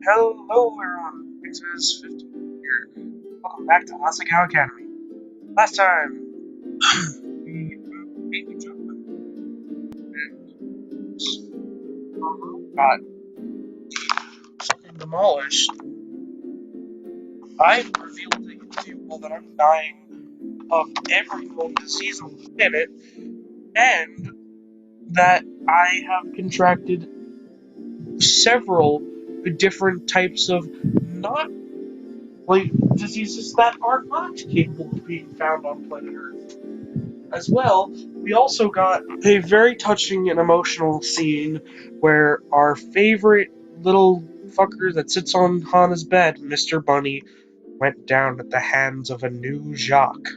Hello everyone, X's 15 here. Welcome back to Asagao Academy. Last time, we beat each other and got fucking demolished. I revealed to you all that I'm dying of every known disease on the planet, and that I have contracted several different types of not like diseases that are not capable of being found on planet Earth. As well, we also got a very touching and emotional scene where our favorite little fucker that sits on Hana's bed, Mr. Bunny, went down at the hands of a new jauqe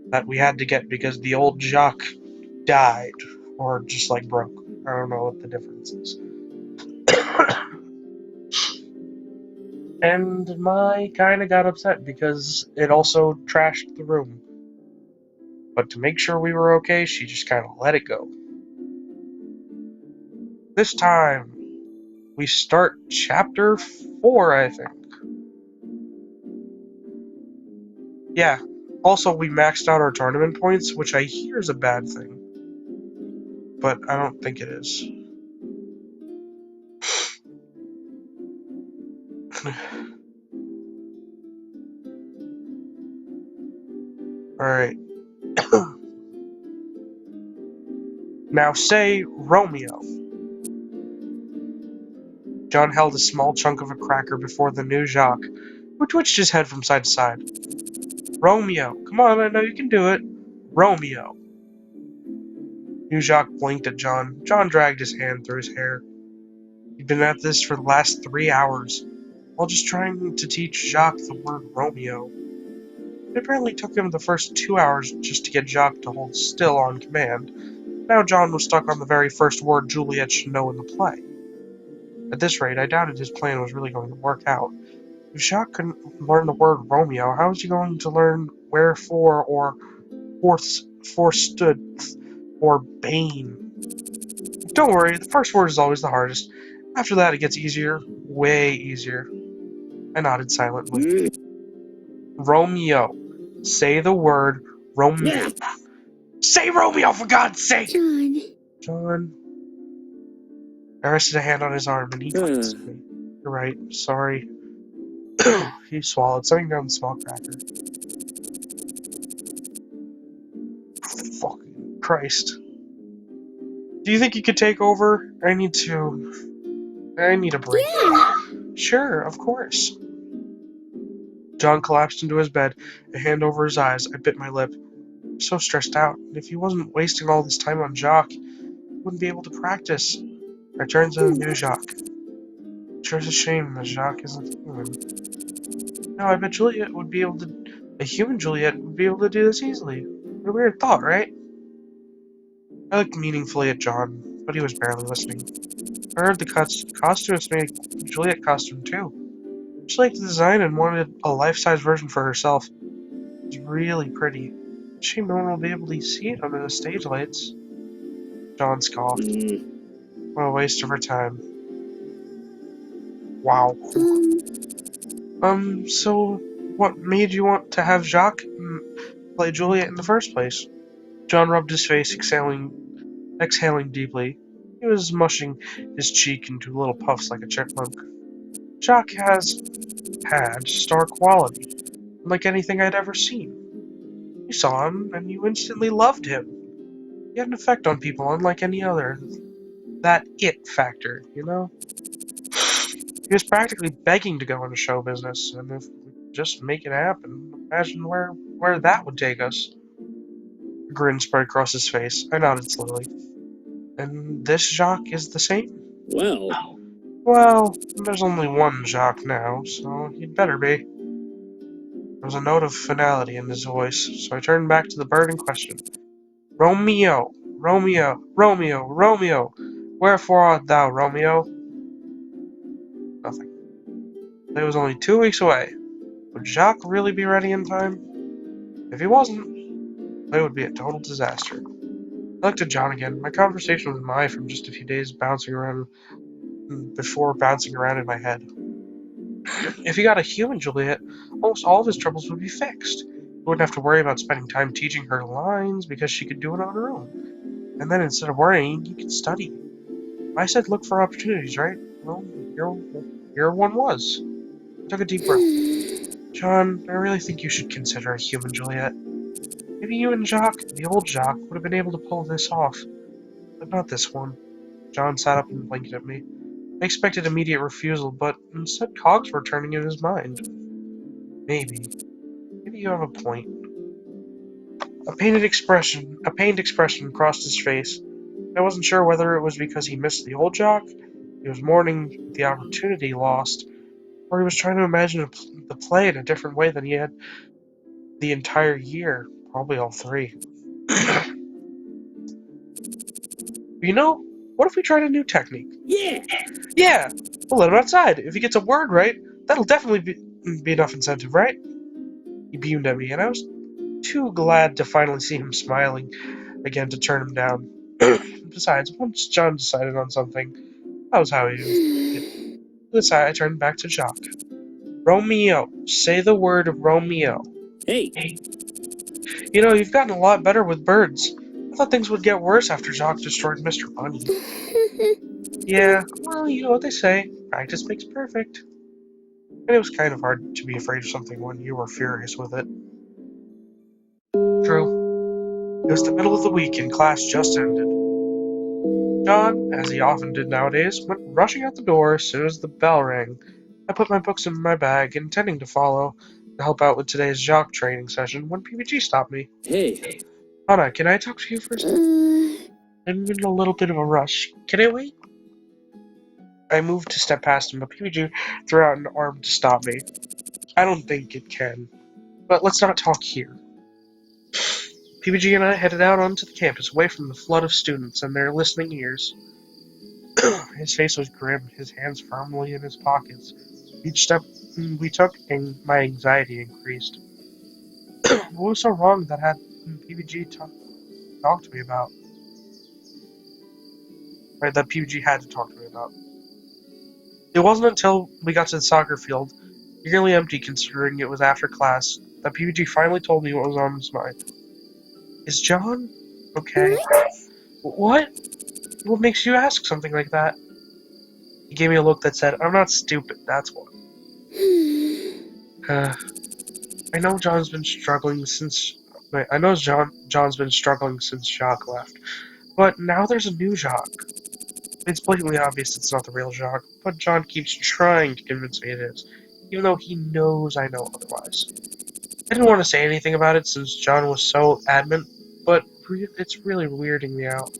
that we had to get because the old jauqe died, or just like broke. I don't know what the difference is. And Mai kinda got upset because it also trashed the room. But to make sure we were okay, she just kinda let it go. This time, we start chapter 4, I think. Yeah. Also, we maxed out our tournament points, which I hear is a bad thing. But I don't think it is. Alright. Now say Romeo. John held a small chunk of a cracker before the new jauqe, who twitched his head from side to side. Romeo. Come on, I know you can do it. Romeo. New jauqe blinked at John. John dragged his hand through his hair. He'd been at this for the last 3 hours, while just trying to teach jauqe the word Romeo. It apparently took him the first 2 hours just to get jauqe to hold still on command. Now John was stuck on the very first word Juliet should know in the play. At this rate, I doubted his plan was really going to work out. If jauqe couldn't learn the word Romeo, how was he going to learn wherefore or forstood or bane? Don't worry, the first word is always the hardest. After that, it gets easier, way easier. I nodded silently. Romeo. Say the word Romeo. Yeah. Say Romeo, for God's sake! John. John. I rested a hand on his arm, and he glanced at me. You're right, sorry. He swallowed, setting down the small cracker. Fucking Christ. Do you think you could take over? I need a break. Yeah. Sure, of course. John collapsed into his bed, a hand over his eyes. I bit my lip. So stressed out. If he wasn't wasting all this time on jauqe, he wouldn't be able to practice. I turned to the new jauqe. Sure is a shame that jauqe isn't human. No, I bet Juliet would be able to... A human Juliet would be able to do this easily. What a weird thought, right? I looked meaningfully at John, but he was barely listening. I heard the costumes made a Juliet costume too. She liked the design and wanted a life-size version for herself. It's really pretty. Shame no one will be able to see it under the stage lights. John scoffed. What a waste of her time. Wow. So what made you want to have jauqe play Juliet in the first place? John rubbed his face, exhaling deeply. He was mushing his cheek into little puffs like a chipmunk. Jauqe had star quality, unlike anything I'd ever seen. You saw him, and you instantly loved him. He had an effect on people unlike any other. That it factor, you know? He was practically begging to go into show business, and if we could just make it happen, imagine where that would take us. A grin spread across his face. I nodded slowly. And this jauqe is the same? Well, there's only one jauqe now, so he'd better be. There was a note of finality in his voice, so I turned back to the burning question. Romeo! Romeo! Romeo! Romeo! Wherefore art thou, Romeo? Nothing. It was only 2 weeks away. Would jauqe really be ready in time? If he wasn't, it would be a total disaster. I looked at John again. My conversation with Mai from just a few days bouncing around before bouncing around in my head. If he got a human Juliet, almost all of his troubles would be fixed. He wouldn't have to worry about spending time teaching her lines because she could do it on her own. And then instead of worrying, he could study. I said look for opportunities, right? Well, here one was. I took a deep breath. John, I really think you should consider a human Juliet. Maybe you and Jauqe, the old Jauqe, would have been able to pull this off. But not this one. John sat up and blinked at me. I expected immediate refusal, but instead cogs were turning in his mind. Maybe you have a point. A pained expression crossed his face. I wasn't sure whether it was because he missed the old Jauqe, he was mourning the opportunity lost, or he was trying to imagine the play in a different way than he had the entire year. Probably all three. You know, what if we tried a new technique? Yeah! We'll let him outside. If he gets a word right, that'll definitely be enough incentive, right? He beamed at me, and I was too glad to finally see him smiling again to turn him down. Besides, once John decided on something, that was how he was. This side, I turned back to Jauqe. Romeo, say the word Romeo. Hey! You know, you've gotten a lot better with birds. I thought things would get worse after Jauqe destroyed Mr. Bunny. Yeah, well, you know what they say. Practice makes perfect. And it was kind of hard to be afraid of something when you were furious with it. True. It was the middle of the week and class just ended. John, as he often did nowadays, went rushing out the door as soon as the bell rang. I put my books in my bag, intending to follow to help out with today's jauqe training session when PBG stopped me. Hey! Anna, can I talk to you for a second? I'm in a little bit of a rush. Can I wait? I moved to step past him, but PBG threw out an arm to stop me. I don't think it can. But let's not talk here. PBG and I headed out onto the campus, away from the flood of students and their listening ears. His face was grim, his hands firmly in his pockets. Each step we took, and my anxiety increased. What was so wrong that had PBG talk to me about? Right, that PBG had to talk to me about. It wasn't until we got to the soccer field, nearly empty considering it was after class, that PBG finally told me what was on his mind. Is John okay? What? What makes you ask something like that? He gave me a look that said, I'm not stupid, that's what. I know John's been struggling since... Wait, I know John's been struggling since Jauqe left. But now there's a new Jauqe. It's blatantly obvious it's not the real Jauqe, but John keeps trying to convince me it is, even though he knows I know otherwise. I didn't want to say anything about it since John was so adamant, but it's really weirding me out.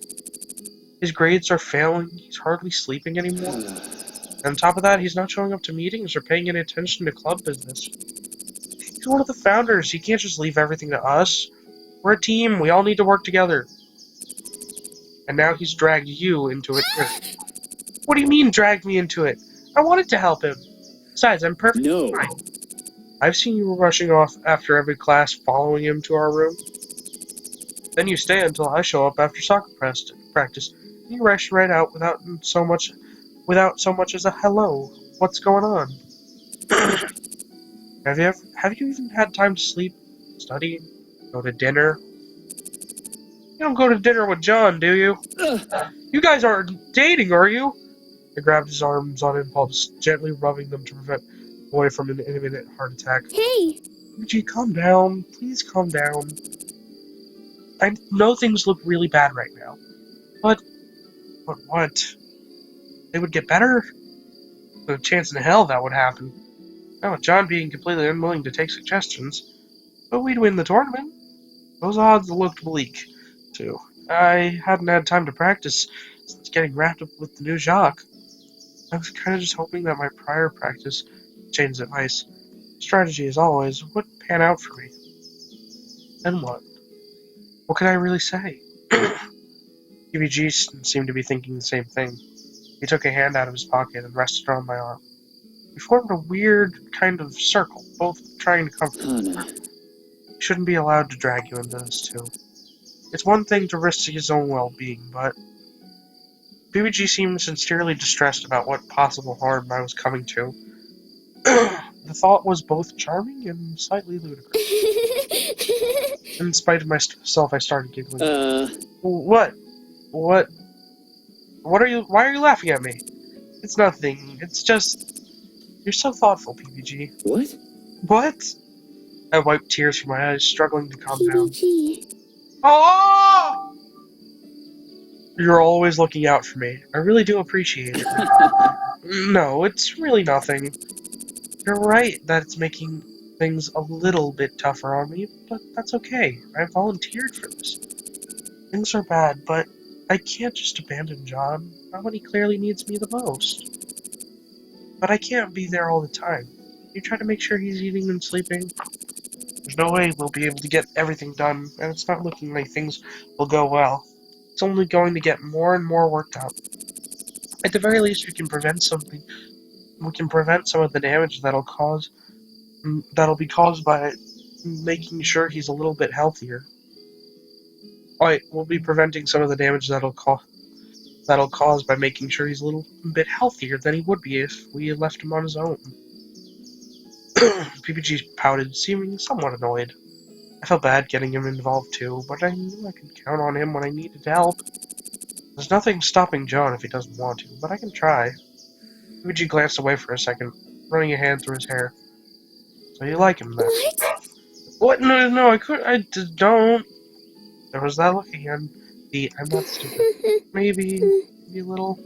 His grades are failing, he's hardly sleeping anymore. And on top of that, he's not showing up to meetings or paying any attention to club business. He's one of the founders, he can't just leave everything to us. We're a team, we all need to work together. And now he's dragged you into it too. What do you mean, dragged me into it? I wanted to help him. Besides, I'm perfectly fine. I've seen you rushing off after every class, following him to our room. Then you stay until I show up after soccer practice. You rush right out without so much as a hello. What's going on? Have you even had time to sleep, study, go to dinner? You don't go to dinner with John, do you? You guys aren't dating, are you? I grabbed his arms on impulse, gently rubbing them to prevent the boy from an imminent heart attack. Hey! Gee, calm down. Please calm down. I know things look really bad right now. But what? They would get better? There's a chance in hell that would happen. Now, with John being completely unwilling to take suggestions, but we'd win the tournament. Those odds looked bleak, too. I hadn't had time to practice since getting wrapped up with the new jauqe. I was kind of just hoping that my prior practice changed advice. Strategy, as always, would pan out for me. Then what? What could I really say? PBG seemed to be thinking the same thing. He took a hand out of his pocket and rested it on my arm. We formed a weird kind of circle, both trying to comfort me. He shouldn't be allowed to drag you into this, too. It's one thing to risk his own well-being, but BBG seemed sincerely distressed about what possible harm I was coming to. The thought was both charming and slightly ludicrous. In spite of myself, I started giggling. What? What? What are you? Why are you laughing at me? It's nothing. It's just you're so thoughtful, PBG. What? What? I wiped tears from my eyes, struggling to calm down. PBG. Oh! You're always looking out for me. I really do appreciate it. No, it's really nothing. You're right that it's making things a little bit tougher on me, but that's okay. I volunteered for this. Things are bad, but I can't just abandon John, not when he clearly needs me the most. But I can't be there all the time. You try to make sure he's eating and sleeping. There's no way we'll be able to get everything done, and it's not looking like things will go well. It's only going to get more and more worked out. At the very least, we can prevent something. We can prevent some of the damage that'll be caused by making sure he's a little bit healthier. Wait, we'll be preventing some of the damage that'll cause by making sure he's a little bit healthier than he would be if we had left him on his own. PPG pouted, seeming somewhat annoyed. I felt bad getting him involved too, but I knew I could count on him when I needed help. There's nothing stopping John if he doesn't want to, but I can try. PPG glanced away for a second, running a hand through his hair. So you like him then? What? What? No, don't. There was that look again. I'm not stupid. Maybe a little.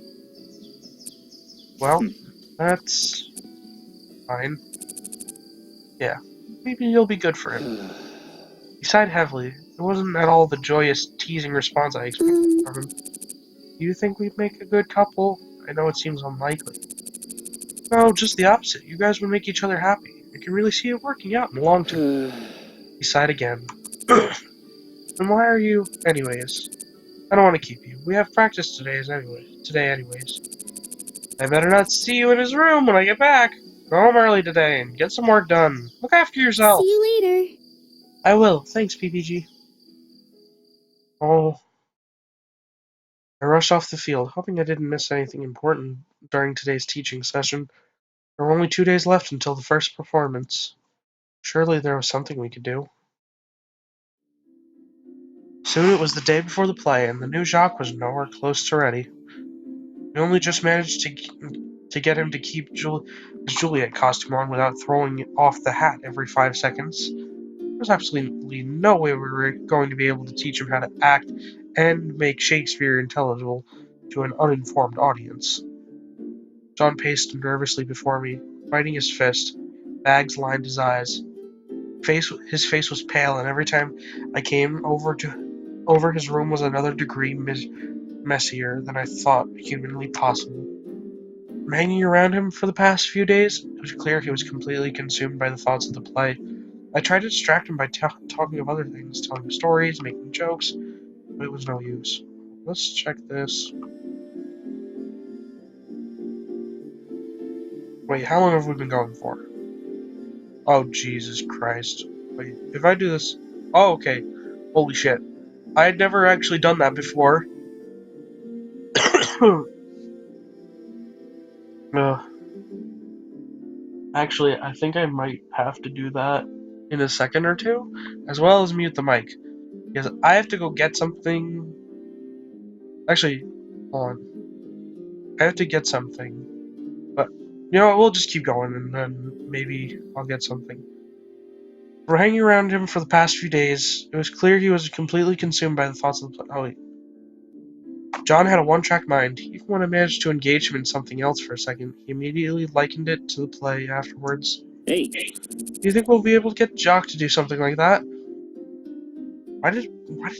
Well, that's fine. Yeah, maybe you'll be good for him. He sighed heavily. It wasn't at all the joyous, teasing response I expected from him. Do you think we'd make a good couple? I know it seems unlikely. No, just the opposite. You guys would make each other happy. I can really see it working out in the long term. He sighed again. And why are you... Anyways, I don't want to keep you. We have practice today anyways. I better not see you in his room when I get back. Go home early today and get some work done. Look after yourself. See you later. I will. Thanks, PPG. Oh. I rushed off the field, hoping I didn't miss anything important during today's teaching session. There were only 2 days left until the first performance. Surely there was something we could do. Soon it was the day before the play, and the new jauqe was nowhere close to ready. We only just managed to get him to keep his Juliet costume on without throwing off the hat every 5 seconds. There was absolutely no way we were going to be able to teach him how to act and make Shakespeare intelligible to an uninformed audience. John paced nervously before me, biting his fist. Bags lined his eyes. His face was pale, and every time I came over his room was another degree messier than I thought humanly possible. From hanging around him for the past few days, it was clear he was completely consumed by the thoughts of the play. I tried to distract him by talking of other things, telling stories, making jokes, but it was no use. Let's check this. Wait, how long have we been going for? Oh, Jesus Christ. Wait, if I do this... Oh, okay. Holy shit. I had never actually done that before. Actually, I think I might have to do that in a second or two, as well as mute the mic. Because I have to go get something... Actually, hold on. I have to get something. But, you know what, we'll just keep going, and then maybe I'll get something. For hanging around him for the past few days, it was clear he was completely consumed by the thoughts of the play. Oh, wait. John had a one-track mind. Even when I managed to engage him in something else for a second, he immediately likened it to the play afterwards. Hey. Do you think we'll be able to get Jauqe to do something like that? Why did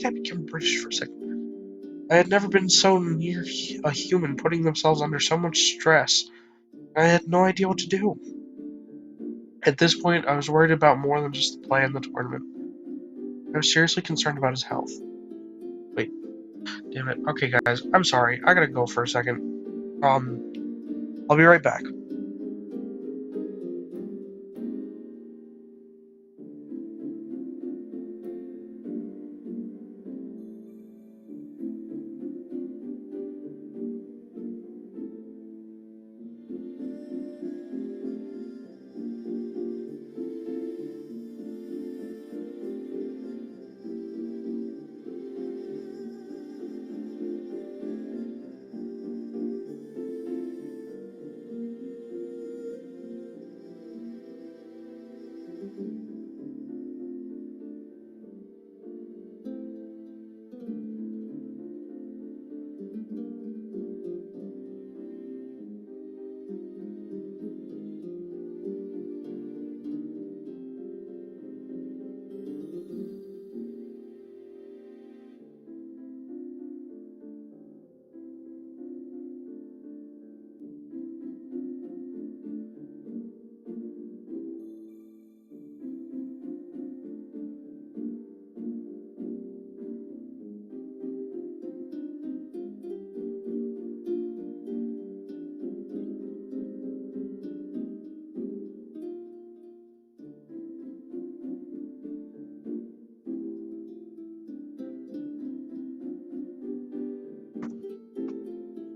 I become British for a second? I had never been so near a human putting themselves under so much stress. I had no idea what to do. At this point, I was worried about more than just the play and the tournament. I was seriously concerned about his health. Wait, damn it. Okay, guys, I'm sorry. I gotta go for a second. I'll be right back.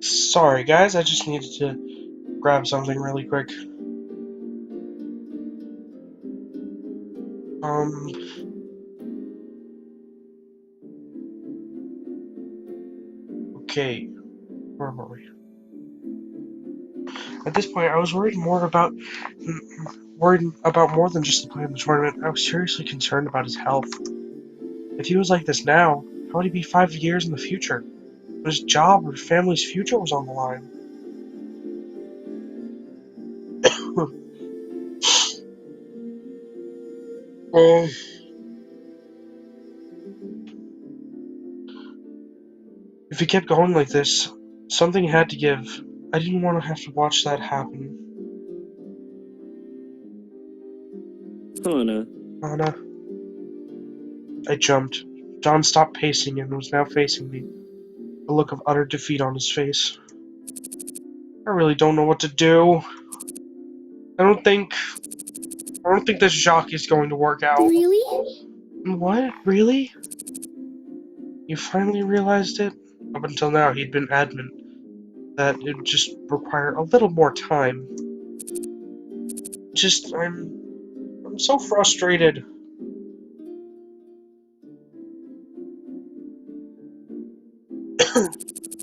Sorry, guys, I just needed to grab something really quick. Okay, where were we? At this point, I was worried about more than just the play in the tournament. I was seriously concerned about his health. If he was like this now, how would he be 5 years in the future? When his job or family's future was on the line? um, if he kept going like this, something had to give. I didn't want to have to watch that happen. Anna. I jumped. John stopped pacing and was now facing me, a look of utter defeat on his face. I really don't know what to do. I don't think this jauqe is going to work out. Really? What? Really? You finally realized it? Up until now, he'd been adamant that it would just require a little more time. I'm so frustrated.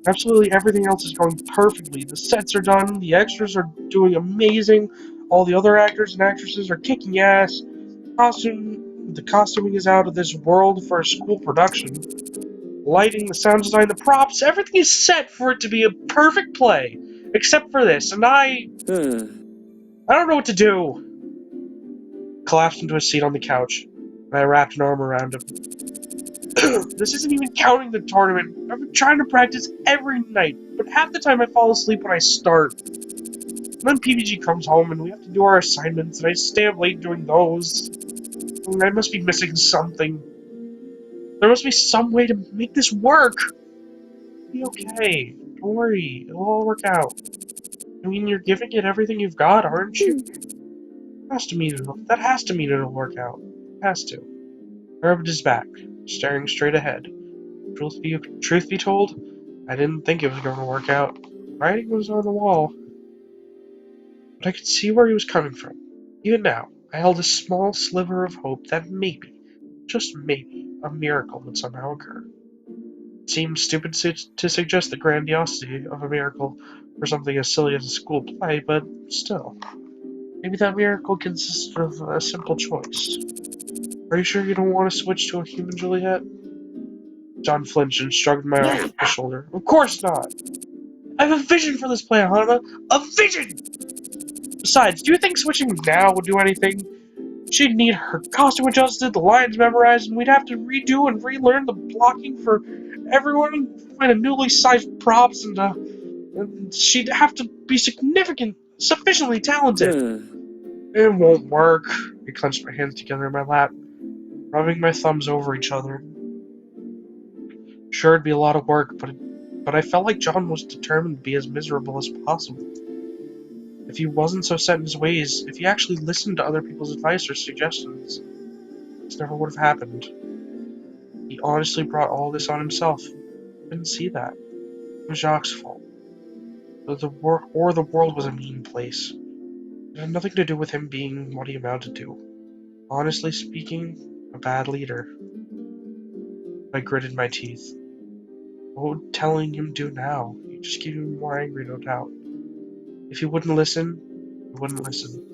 Absolutely everything else is going perfectly. The sets are done, the extras are doing amazing, all the other actors and actresses are kicking ass. The costuming is out of this world for a school production. Lighting, the sound design, the props, everything is set for it to be a perfect play. Except for this, and I don't know what to do. Collapsed into a seat on the couch, and I wrapped an arm around him. This isn't even counting the tournament. I've been trying to practice every night, but half the time I fall asleep when I start. And then PBG comes home and we have to do our assignments, and I stay up late doing those. And I must be missing something. There must be some way to make this work. It'll be okay. Don't worry. It'll all work out. I mean, you're giving it everything you've got, aren't you? That has to mean it'll work out. It has to. I rubbed his back, staring straight ahead. Truth be told, I didn't think it was going to work out. The writing was on the wall, but I could see where he was coming from. Even now, I held a small sliver of hope that maybe, just maybe, a miracle would somehow occur. It seemed stupid to suggest the grandiosity of a miracle for something as silly as a school play, but still. Maybe that miracle consists of a simple choice. Are you sure you don't want to switch to a human Juliet? John flinched and shrugged my shoulder. Of course not! I have a vision for this play, Hana! A vision! Besides, do you think switching now would do anything? She'd need her costume adjusted, the lines memorized, and we'd have to redo and relearn the blocking for everyone, find a newly sized props, and she'd have to be sufficiently talented. It won't work. I clenched my hands together in my lap, rubbing my thumbs over each other. Sure, it'd be a lot of work, but I felt like John was determined to be as miserable as possible. If he wasn't so set in his ways, if he actually listened to other people's advice or suggestions, this never would have happened. He honestly brought all this on himself. I didn't see that. It was Jacques' fault. The world was a mean place. It had nothing to do with him being what he amounted to. Honestly speaking, a bad leader. I gritted my teeth. What would telling him do now? He'd just keep him more angry, no doubt. If he wouldn't listen, he wouldn't listen.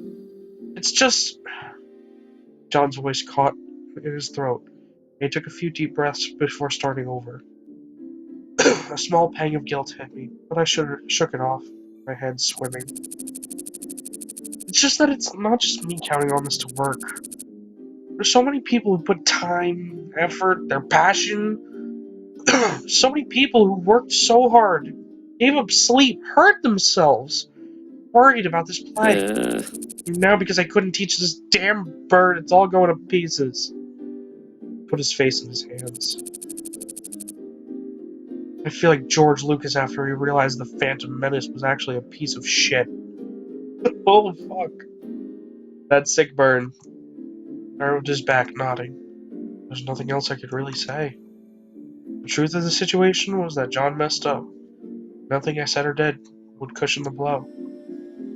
It's just... John's voice caught in his throat. He took a few deep breaths before starting over. A small pang of guilt hit me, but I shook it off, my head swimming. It's just that it's not just me counting on this to work. There's so many people who put time, effort, their passion. So many people who worked so hard, gave up sleep, hurt themselves, worried about this play. Now because I couldn't teach this damn bird, it's all going to pieces. Put his face in his hands. I feel like George Lucas after he realized the Phantom Menace was actually a piece of shit. Holy fuck. That sick burn. I rubbed his back, nodding. There's nothing else I could really say. The truth of the situation was that John messed up. Nothing I said or did would cushion the blow.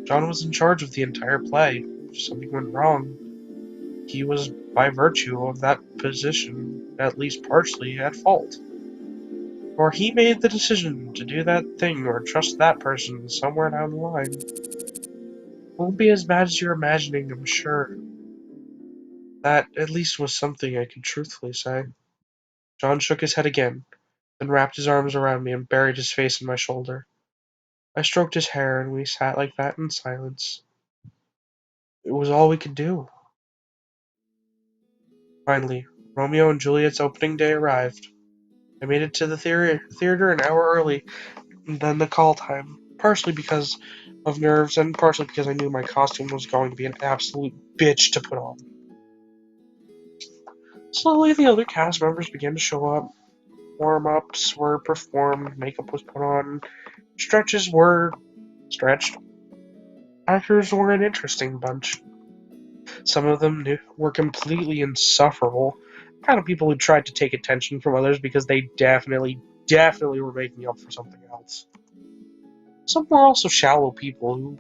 John was in charge of the entire play. If something went wrong, he was, by virtue of that position, at least partially at fault. For he made the decision to do that thing or trust that person somewhere down the line. Won't be as bad as you're imagining, I'm sure. That, at least, was something I could truthfully say. John shook his head again, then wrapped his arms around me and buried his face in my shoulder. I stroked his hair, and we sat like that in silence. It was all we could do. Finally, Romeo and Juliet's opening day arrived. I made it to the theater an hour early than the call time, partially because of nerves and partially because I knew my costume was going to be an absolute bitch to put on. Slowly, the other cast members began to show up. Warm-ups were performed, makeup was put on, stretches were stretched. Actors were an interesting bunch. Some of them were completely insufferable. Kind of people who tried to take attention from others because they definitely were making up for something else. Some were also shallow people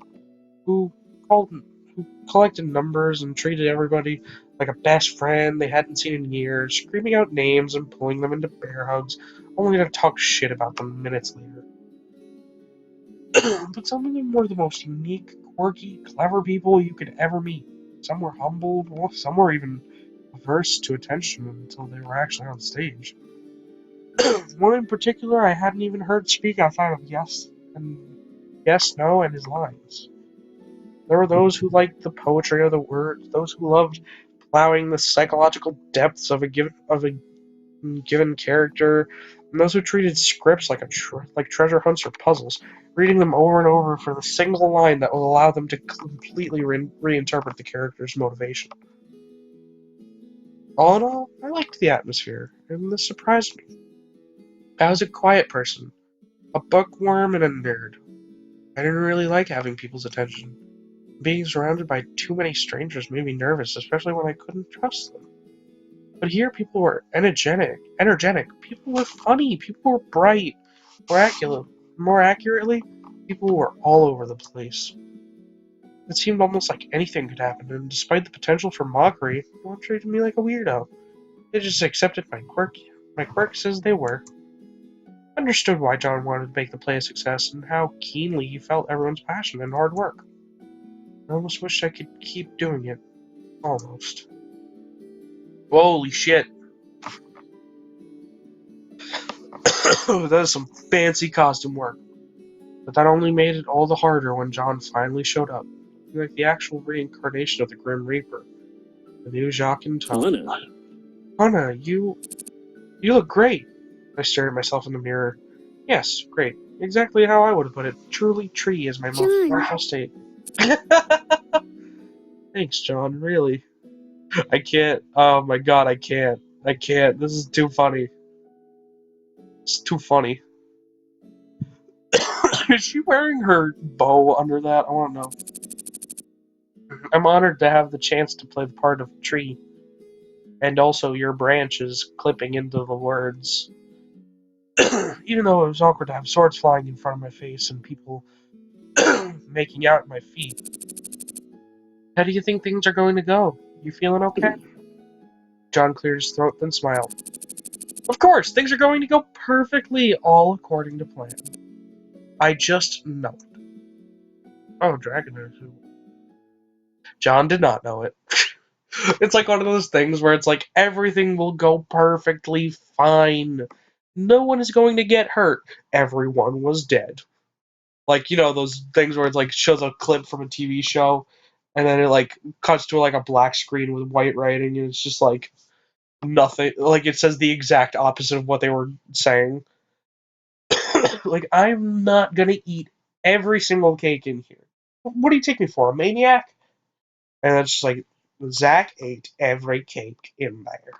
who called who collected numbers and treated everybody like a best friend they hadn't seen in years, screaming out names and pulling them into bear hugs, only to talk shit about them minutes later. But some of them were the most unique, quirky, clever people you could ever meet. Some were humble, some were even averse to attention until they were actually on stage. One in particular I hadn't even heard speak outside of yes, no, and his lines. There were those who liked the poetry of the words, those who loved plowing the psychological depths of a given character, and those who treated scripts like treasure hunts or puzzles, reading them over and over for the single line that will allow them to completely reinterpret the character's motivation. All in all, I liked the atmosphere, and this surprised me. I was a quiet person, a bookworm and a nerd. I didn't really like having people's attention. Being surrounded by too many strangers made me nervous, especially when I couldn't trust them. But here people were energetic. People were funny. People were bright. More accurately, people were all over the place. It seemed almost like anything could happen, and despite the potential for mockery, no one treated me like a weirdo. They just accepted my quirks as they were. I understood why John wanted to make the play a success and how keenly he felt everyone's passion and hard work. I almost wished I could keep doing it. Almost. Holy shit. That is some fancy costume work. But that only made it all the harder when John finally showed up, looking like the actual reincarnation of the Grim Reaper, the new jauqe in tow. Anna, you look great. I stared at myself in the mirror. Yes, great. Exactly how I would have put it. Truly, tree is my most powerful state. Thanks, John. Really. I can't. Oh my god, I can't. I can't. This is too funny. It's too funny. Is she wearing her bow under that? I want to know. I'm honored to have the chance to play the part of Tree, and also your branches clipping into the words. Even though it was awkward to have swords flying in front of my face and people making out at my feet. How do you think things are going to go? You feeling okay? John cleared his throat, then smiled. Of course, things are going to go perfectly, all according to plan. I just know it. Oh, Dragon. John did not know it. It's like one of those things where it's like everything will go perfectly fine. No one is going to get hurt. Everyone was dead. Like, those things where it's like shows a clip from a TV show and then it like cuts to like a black screen with white writing and it's just like nothing, like it says the exact opposite of what they were saying. Like, I'm not gonna eat every single cake in here. What do you take me for, a maniac? And it's just like Zach ate every cake in there.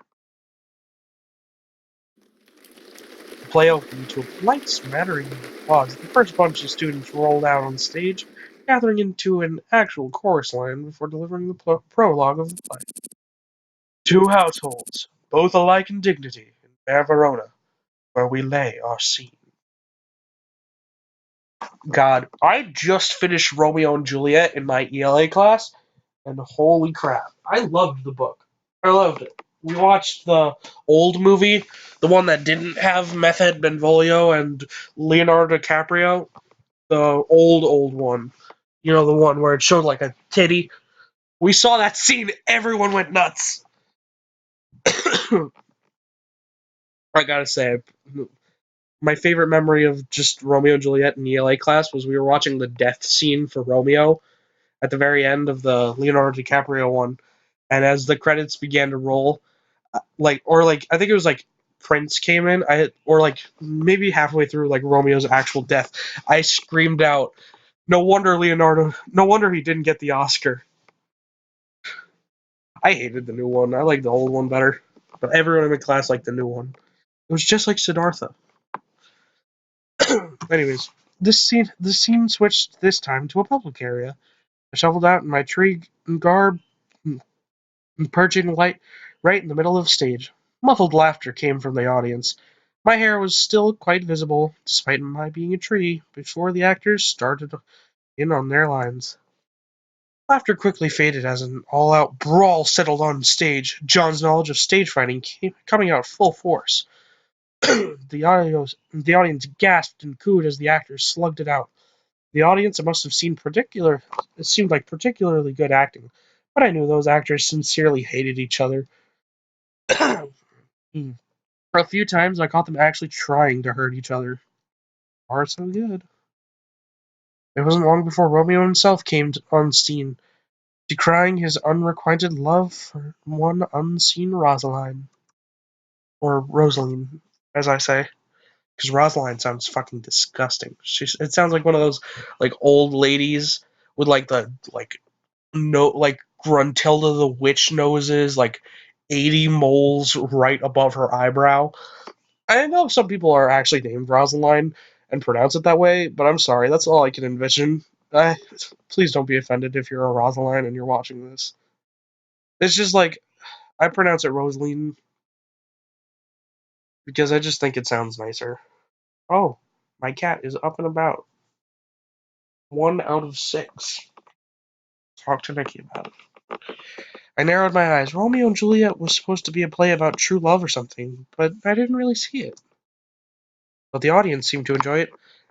The play opened to a polite smattering of applause. The first bunch of students rolled out on stage, gathering into an actual chorus line before delivering the prologue of the play. Two households, both alike in dignity, in fair Verona, where we lay our scene. God, I just finished Romeo and Juliet in my ELA class, and holy crap, I loved the book. I loved it. We watched the old movie, the one that didn't have Method Benvolio and Leonardo DiCaprio, the old one. You know, the one where it showed like a titty. We saw that scene, everyone went nuts. I gotta say, my favorite memory of just Romeo and Juliet in ELA class was we were watching the death scene for Romeo at the very end of the Leonardo DiCaprio one, and as the credits began to roll, I think it was like Prince came in, or like maybe halfway through like Romeo's actual death, I screamed out, "No wonder Leonardo! No wonder he didn't get the Oscar." I hated the new one. I like the old one better, but everyone in my class liked the new one. It was just like Siddhartha. Anyways, this scene switched this time to a public area. I shuffled out in my tree garb, perching right in the middle of the stage. Muffled laughter came from the audience. My hair was still quite visible, despite my being a tree, before the actors started in on their lines. Laughter quickly faded as an all-out brawl settled on stage, John's knowledge of stage fighting coming out full force. The audience gasped and cooed as the actors slugged it out. The audience must have it seemed like particularly good acting, but I knew those actors sincerely hated each other. Hmm. A few times I caught them actually trying to hurt each other. Far so good. It wasn't long before Romeo himself came on scene, decrying his unrequited love for one unseen Rosaline. Or Rosaline, as I say. Because Rosaline sounds fucking disgusting. It sounds like one of those like old ladies with like the like no like Gruntilda the witch noses, like 80 moles right above her eyebrow. I know some people are actually named Rosaline and pronounce it that way, but I'm sorry, that's all I can envision. I, please don't be offended if you're a Rosaline and you're watching this. It's just like I pronounce it Rosaline because I just think it sounds nicer. Oh, my cat is up and about. 1 out of 6. Talk to Nikki about it. I narrowed my eyes. Romeo and Juliet was supposed to be a play about true love or something, but I didn't really see it. But the audience seemed to enjoy it.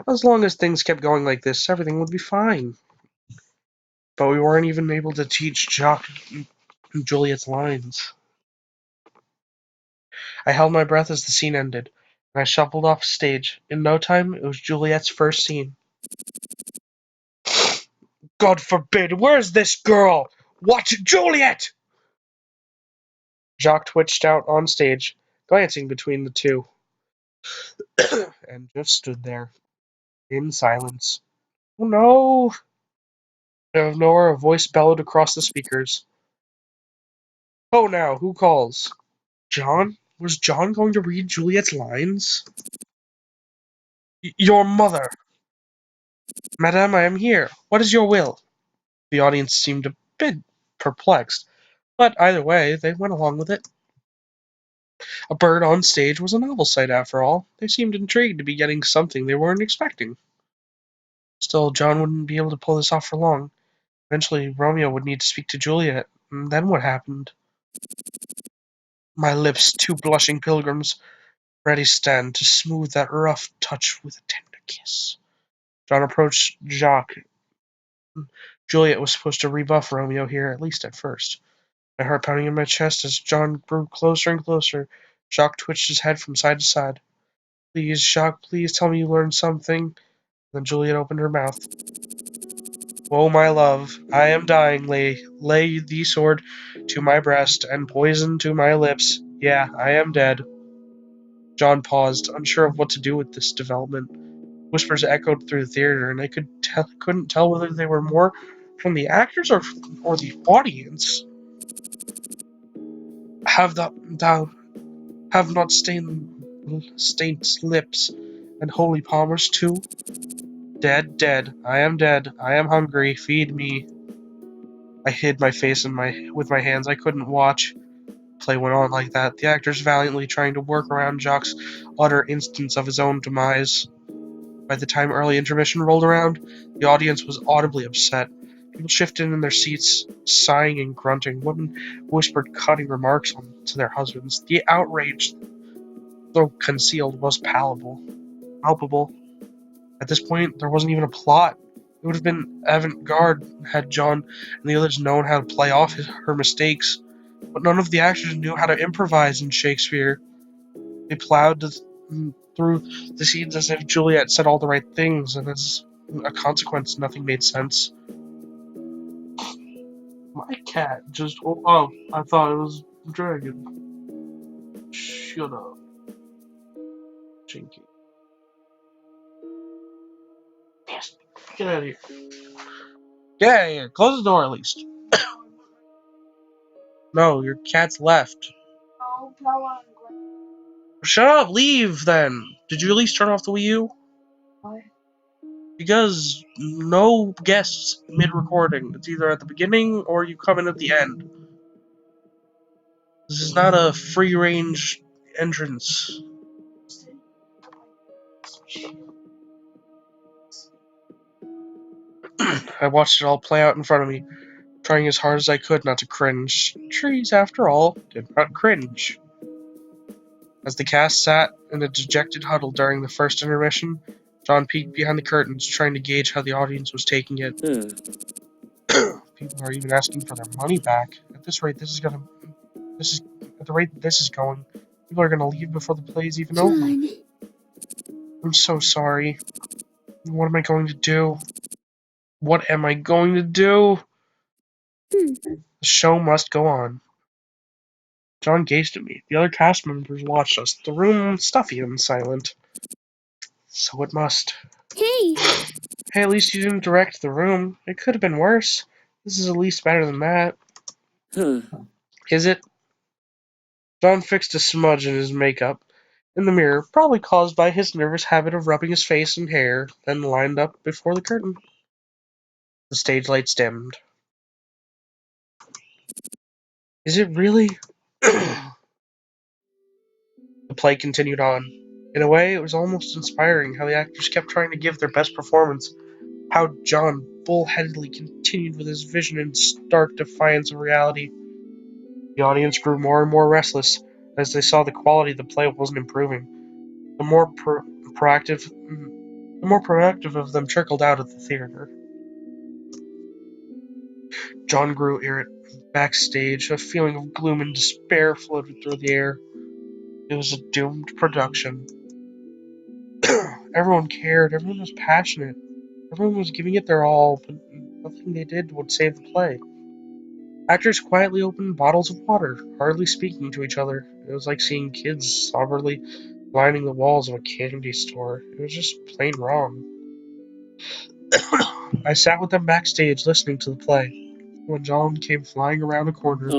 As long as things kept going like this, everything would be fine. But we weren't even able to teach Jacques Juliet's lines. I held my breath as the scene ended, and I shuffled off stage. In no time, it was Juliet's first scene. God forbid! Where's this girl? Watch Juliet! Jacques twitched out on stage, glancing between the two, and just stood there, in silence. Oh no! Out of nowhere, a voice bellowed across the speakers. Oh now, who calls? John? Was John going to read Juliet's lines? Your mother! Madame, I am here. What is your will? The audience seemed a bit perplexed, but either way, they went along with it. A bird on stage was a novel sight after all. They seemed intrigued to be getting something they weren't expecting. Still, John wouldn't be able to pull this off for long. Eventually, Romeo would need to speak to Juliet. And then what happened? My lips, two blushing pilgrims, ready stand to smooth that rough touch with a tender kiss. John approached Jacques. Juliet was supposed to rebuff Romeo here, at least at first. My heart pounding in my chest as John grew closer and closer. Jacques twitched his head from side to side. Please, Jacques, please tell me you learned something. Then Juliet opened her mouth. Oh, my love, I am dying. Lay the sword to my breast and poison to my lips. Yeah, I am dead. John paused, unsure of what to do with this development. Whispers echoed through the theater, and I couldn't tell whether they were more from the actors or the audience. Thou have not stained lips, and holy palmers too? Dead, dead. I am dead. I am hungry. Feed me. I hid my face with my hands. I couldn't watch. Play went on like that, the actors valiantly trying to work around Jacques' utter instance of his own demise. By the time early intermission rolled around, the audience was audibly upset. People shifted in their seats, sighing and grunting. Women whispered cutting remarks to their husbands. The outrage, though concealed, was palpable. At this point, there wasn't even a plot. It would have been avant-garde had John and the others known how to play off her mistakes. But none of the actors knew how to improvise in Shakespeare. They plowed through the scenes as if Juliet said all the right things, and as a consequence, nothing made sense. My cat just. Oh, I thought it was a dragon. Shut up, Chinky. Yes, get out of here. Get out of here. Close the door at least. No, your cat's left. Shut up, leave then. Did you at least turn off the Wii U? Because no guests mid-recording. It's either at the beginning or you come in at the end. This is not a free-range entrance. I watched it all play out in front of me, trying as hard as I could not to cringe. Trees, after all, did not cringe. As the cast sat in a dejected huddle during the first intermission, John peeked behind the curtains, trying to gauge how the audience was taking it. People are even asking for their money back. At this rate, this is at the rate this is going, people are gonna leave before the play is even over. I'm so sorry. What am I going to do? What am I going to do? The show must go on. John gazed at me. The other cast members watched us. The room was stuffy and silent. So it must. Hey! Hey, at least you didn't direct the room. It could have been worse. This is at least better than that. Is it? John fixed a smudge in his makeup in the mirror, probably caused by his nervous habit of rubbing his face and hair, then lined up before the curtain. The stage lights dimmed. Is it really? The play continued on. In a way, it was almost inspiring how the actors kept trying to give their best performance, how John bullheadedly continued with his vision in stark defiance of reality. The audience grew more and more restless as they saw the quality of the play wasn't improving. The more proactive of them trickled out of the theater. John grew irritable. Backstage, a feeling of gloom and despair floated through the air. It was a doomed production. Everyone cared, everyone was passionate, everyone was giving it their all, but nothing they did would save the play. Actors quietly opened bottles of water, hardly speaking to each other. It was like seeing kids soberly lining the walls of a candy store. It was just plain wrong. I sat with them backstage listening to the play. When John came flying around a corner.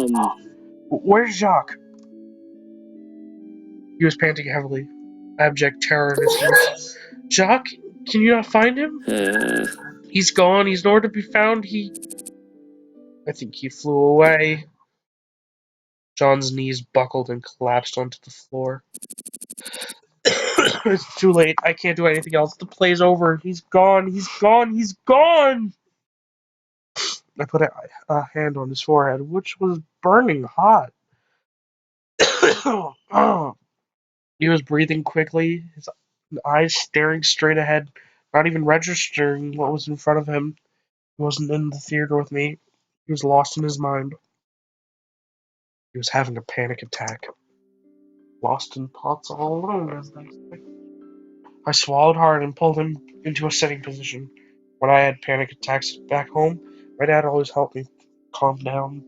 Where's Jauqe? He was panting heavily, abject terror in his voice. Jauqe? Can you not find him? He's gone. He's nowhere to be found. I think he flew away. John's knees buckled and collapsed onto the floor. It's too late. I can't do anything else. The play's over. He's gone. He's gone. He's gone. I put a hand on his forehead, which was burning hot. He was breathing quickly, his eyes staring straight ahead, not even registering what was in front of him. He wasn't in the theater with me. He was lost in his mind. He was having a panic attack. Lost in thoughts all alone, as they say. I swallowed hard and pulled him into a sitting position. When I had panic attacks back home, my dad always helped me calm down.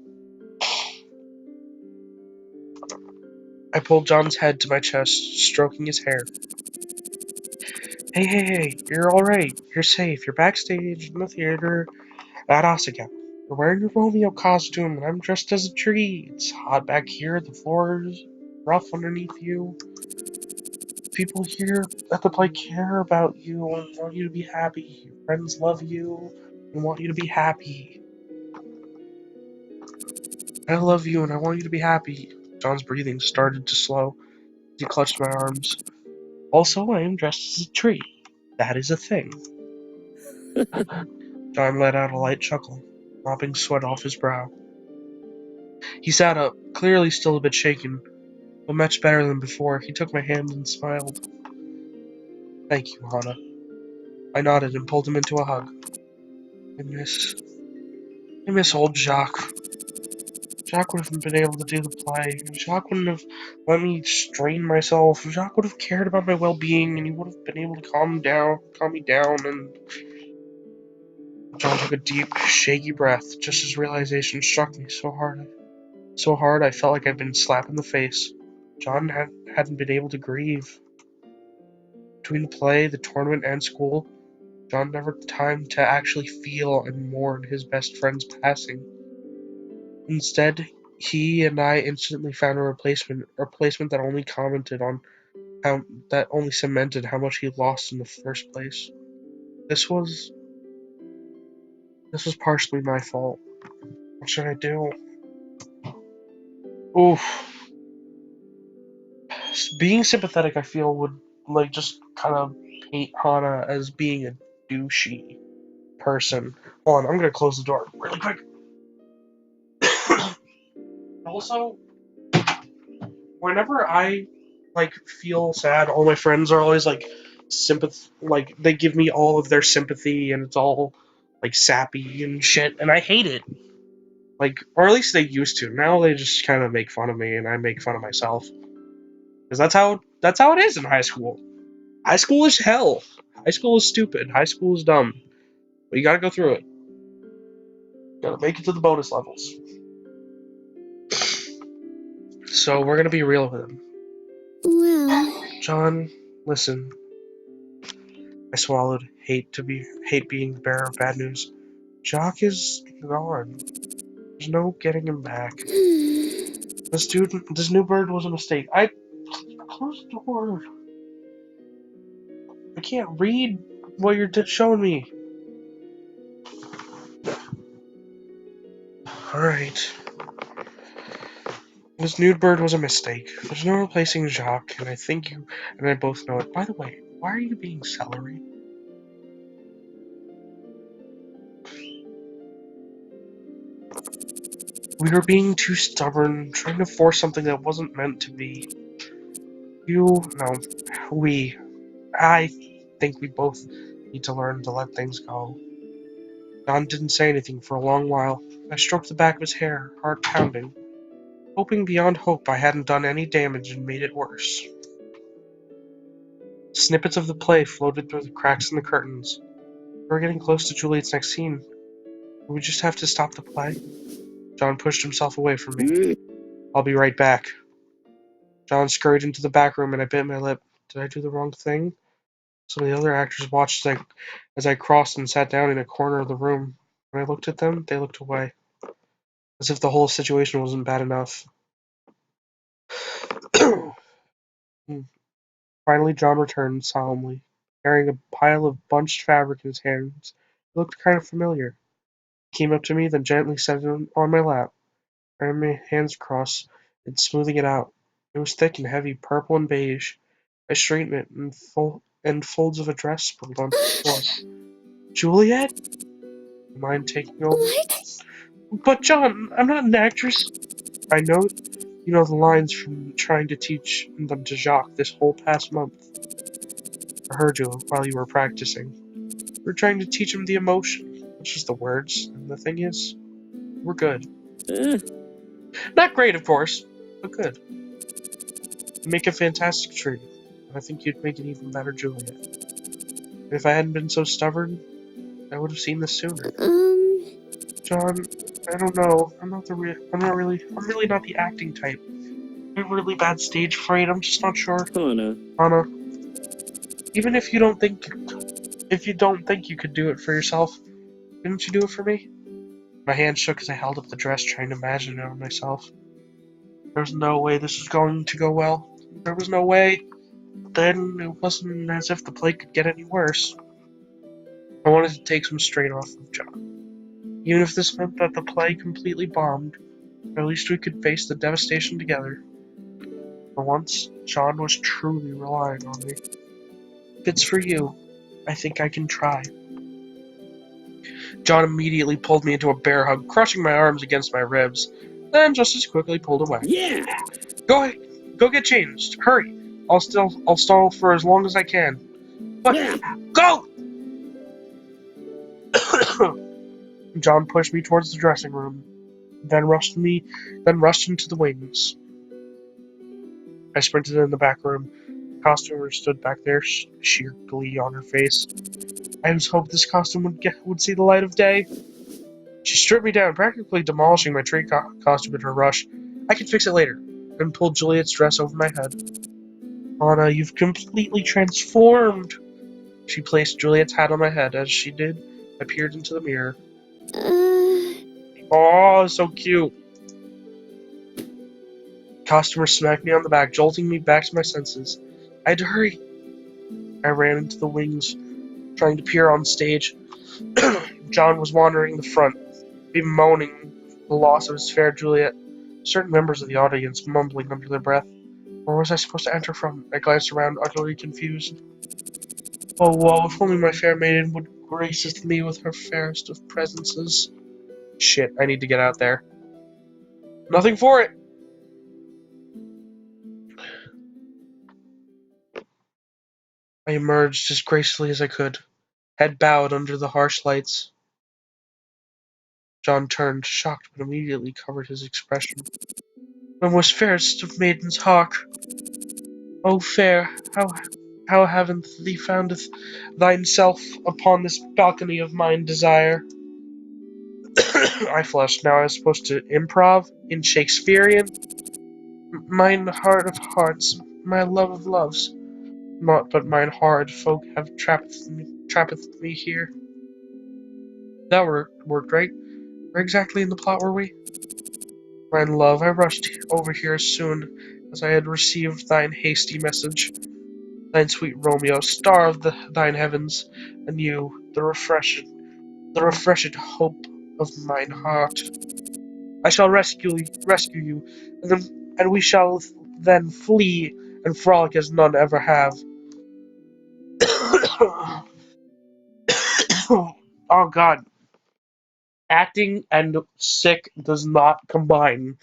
I pulled John's head to my chest, stroking his hair. Hey, you're alright. You're safe. You're backstage in the theater at Asagao. You're wearing your Romeo costume, and I'm dressed as a tree. It's hot back here. The floor is rough underneath you. People here at the play care about you and want you to be happy. Your friends love you and want you to be happy. I love you and I want you to be happy. John's breathing started to slow. He clutched my arms. Also, I am dressed as a tree. That is a thing. John let out a light chuckle, mopping sweat off his brow. He sat up, clearly still a bit shaken, but much better than before. He took my hand and smiled. Thank you, Hana. I nodded and pulled him into a hug. I miss old Jauqe. Jauqe would have been able to do the play. Jauqe wouldn't have let me strain myself. Jauqe would have cared about my well-being, and he would have been able to calm me down, and... John took a deep, shaky breath, just as realization struck me so hard I felt like I'd been slapped in the face. John hadn't been able to grieve. Between the play, the tournament, and school, John never had time to actually feel and mourn his best friend's passing. Instead, he and I instantly found a replacement that only that only cemented how much he lost in the first place. This was partially my fault. What should I do? Oof. Being sympathetic, I feel, would just kind of paint Hana as being a douchey person. Hold on, I'm gonna close the door really quick. Also, whenever I feel sad, all my friends are always they give me all of their sympathy, and it's all sappy and shit, and I hate it. Or at least they used to. Now they just kind of make fun of me, and I make fun of myself. Because that's how it is in high school. High school is hell. High school is stupid. High school is dumb. But you gotta go through it. You gotta make it to the bonus levels. So we're gonna be real with him. Well... John, listen. I swallowed. Hate being the bearer of bad news. Jauqe is gone. There's no getting him back. This new bird was a mistake. I closed the door. I can't read what you're showing me. Alright. This nude bird was a mistake. There's no replacing Jauqe, and I think you and I both know it. By the way, why are you being celery? We were being too stubborn, trying to force something that wasn't meant to be. I think we both need to learn to let things go. John didn't say anything for a long while. I stroked the back of his hair, heart pounding, hoping beyond hope I hadn't done any damage and made it worse. Snippets of the play floated through the cracks in the curtains. We were getting close to Juliet's next scene. Would we just have to stop the play? John pushed himself away from me. I'll be right back. John scurried into the back room and I bit my lip. Did I do the wrong thing? Some of the other actors watched as I crossed and sat down in a corner of the room. When I looked at them, they looked away, as if the whole situation wasn't bad enough. Finally, John returned solemnly, carrying a pile of bunched fabric in his hands. It looked kind of familiar. He came up to me, then gently set it on my lap. I ran my hands across it, smoothing it out. It was thick and heavy, purple and beige. I straightened it, and folds of a dress spilled onto the floor. Juliet? You mind taking over? What? But John, I'm not an actress. I know you know the lines from trying to teach them to Jauqe this whole past month. I heard you while you were practicing. We were trying to teach him the emotion, not just the words. And the thing is, we're good. Not great, of course, but good. You make a fantastic tree, and I think you'd make an even better Juliet. And if I hadn't been so stubborn, I would have seen this sooner. John, I don't know. I'm really not the acting type. I'm really bad stage fright. I'm just not sure. Hana, even if you don't think you could do it for yourself, didn't you do it for me? My hand shook as I held up the dress, trying to imagine it on myself. There was no way this was going to go well. There was no way. But then it wasn't as if the play could get any worse. I wanted to take some strain off of John. Even if this meant that the play completely bombed, at least we could face the devastation together. For once, John was truly relying on me. If it's for you, I think I can try. John immediately pulled me into a bear hug, crushing my arms against my ribs, then just as quickly pulled away. Yeah! Go get changed. Hurry. I'll stall for as long as I can. But Yeah! go! John pushed me towards the dressing room, then rushed into the wings. I sprinted in the back room. The costumer stood back there, sheer glee on her face. I just hoped this costume would see the light of day. She stripped me down, practically demolishing my tree costume in her rush. I can fix it later, and pulled Juliet's dress over my head. Anna, you've completely transformed. She placed Juliet's hat on my head. As she did, I peered into the mirror. Oh, so cute. Costumer smacked me on the back, jolting me back to my senses. I had to hurry. I ran into the wings, trying to peer on stage. John was wandering the front, bemoaning the loss of his fair Juliet. Certain members of the audience mumbling under their breath. Where was I supposed to enter from? I glanced around, utterly confused. Oh, woe, if only my fair maiden would graceth me with her fairest of presences. Shit, I need to get out there. Nothing for it! I emerged as gracefully as I could, head bowed under the harsh lights. John turned, shocked, but immediately covered his expression. "My most fairest of maidens, hark! O fair, how haven't thee foundeth thine self upon this balcony of mine desire?" I flushed. Now I was supposed to improv in Shakespearean. Mine heart of hearts, my love of loves, naught but mine hard folk have trappeth me here. That worked, right? Where exactly in the plot were we? Mine love, I rushed over here as soon as I had received thine hasty message. Thine sweet Romeo, star of thine heavens, and you, the refreshed hope of mine heart. I shall rescue you, and we shall then flee and frolic as none ever have. Oh God, acting and sick does not combine.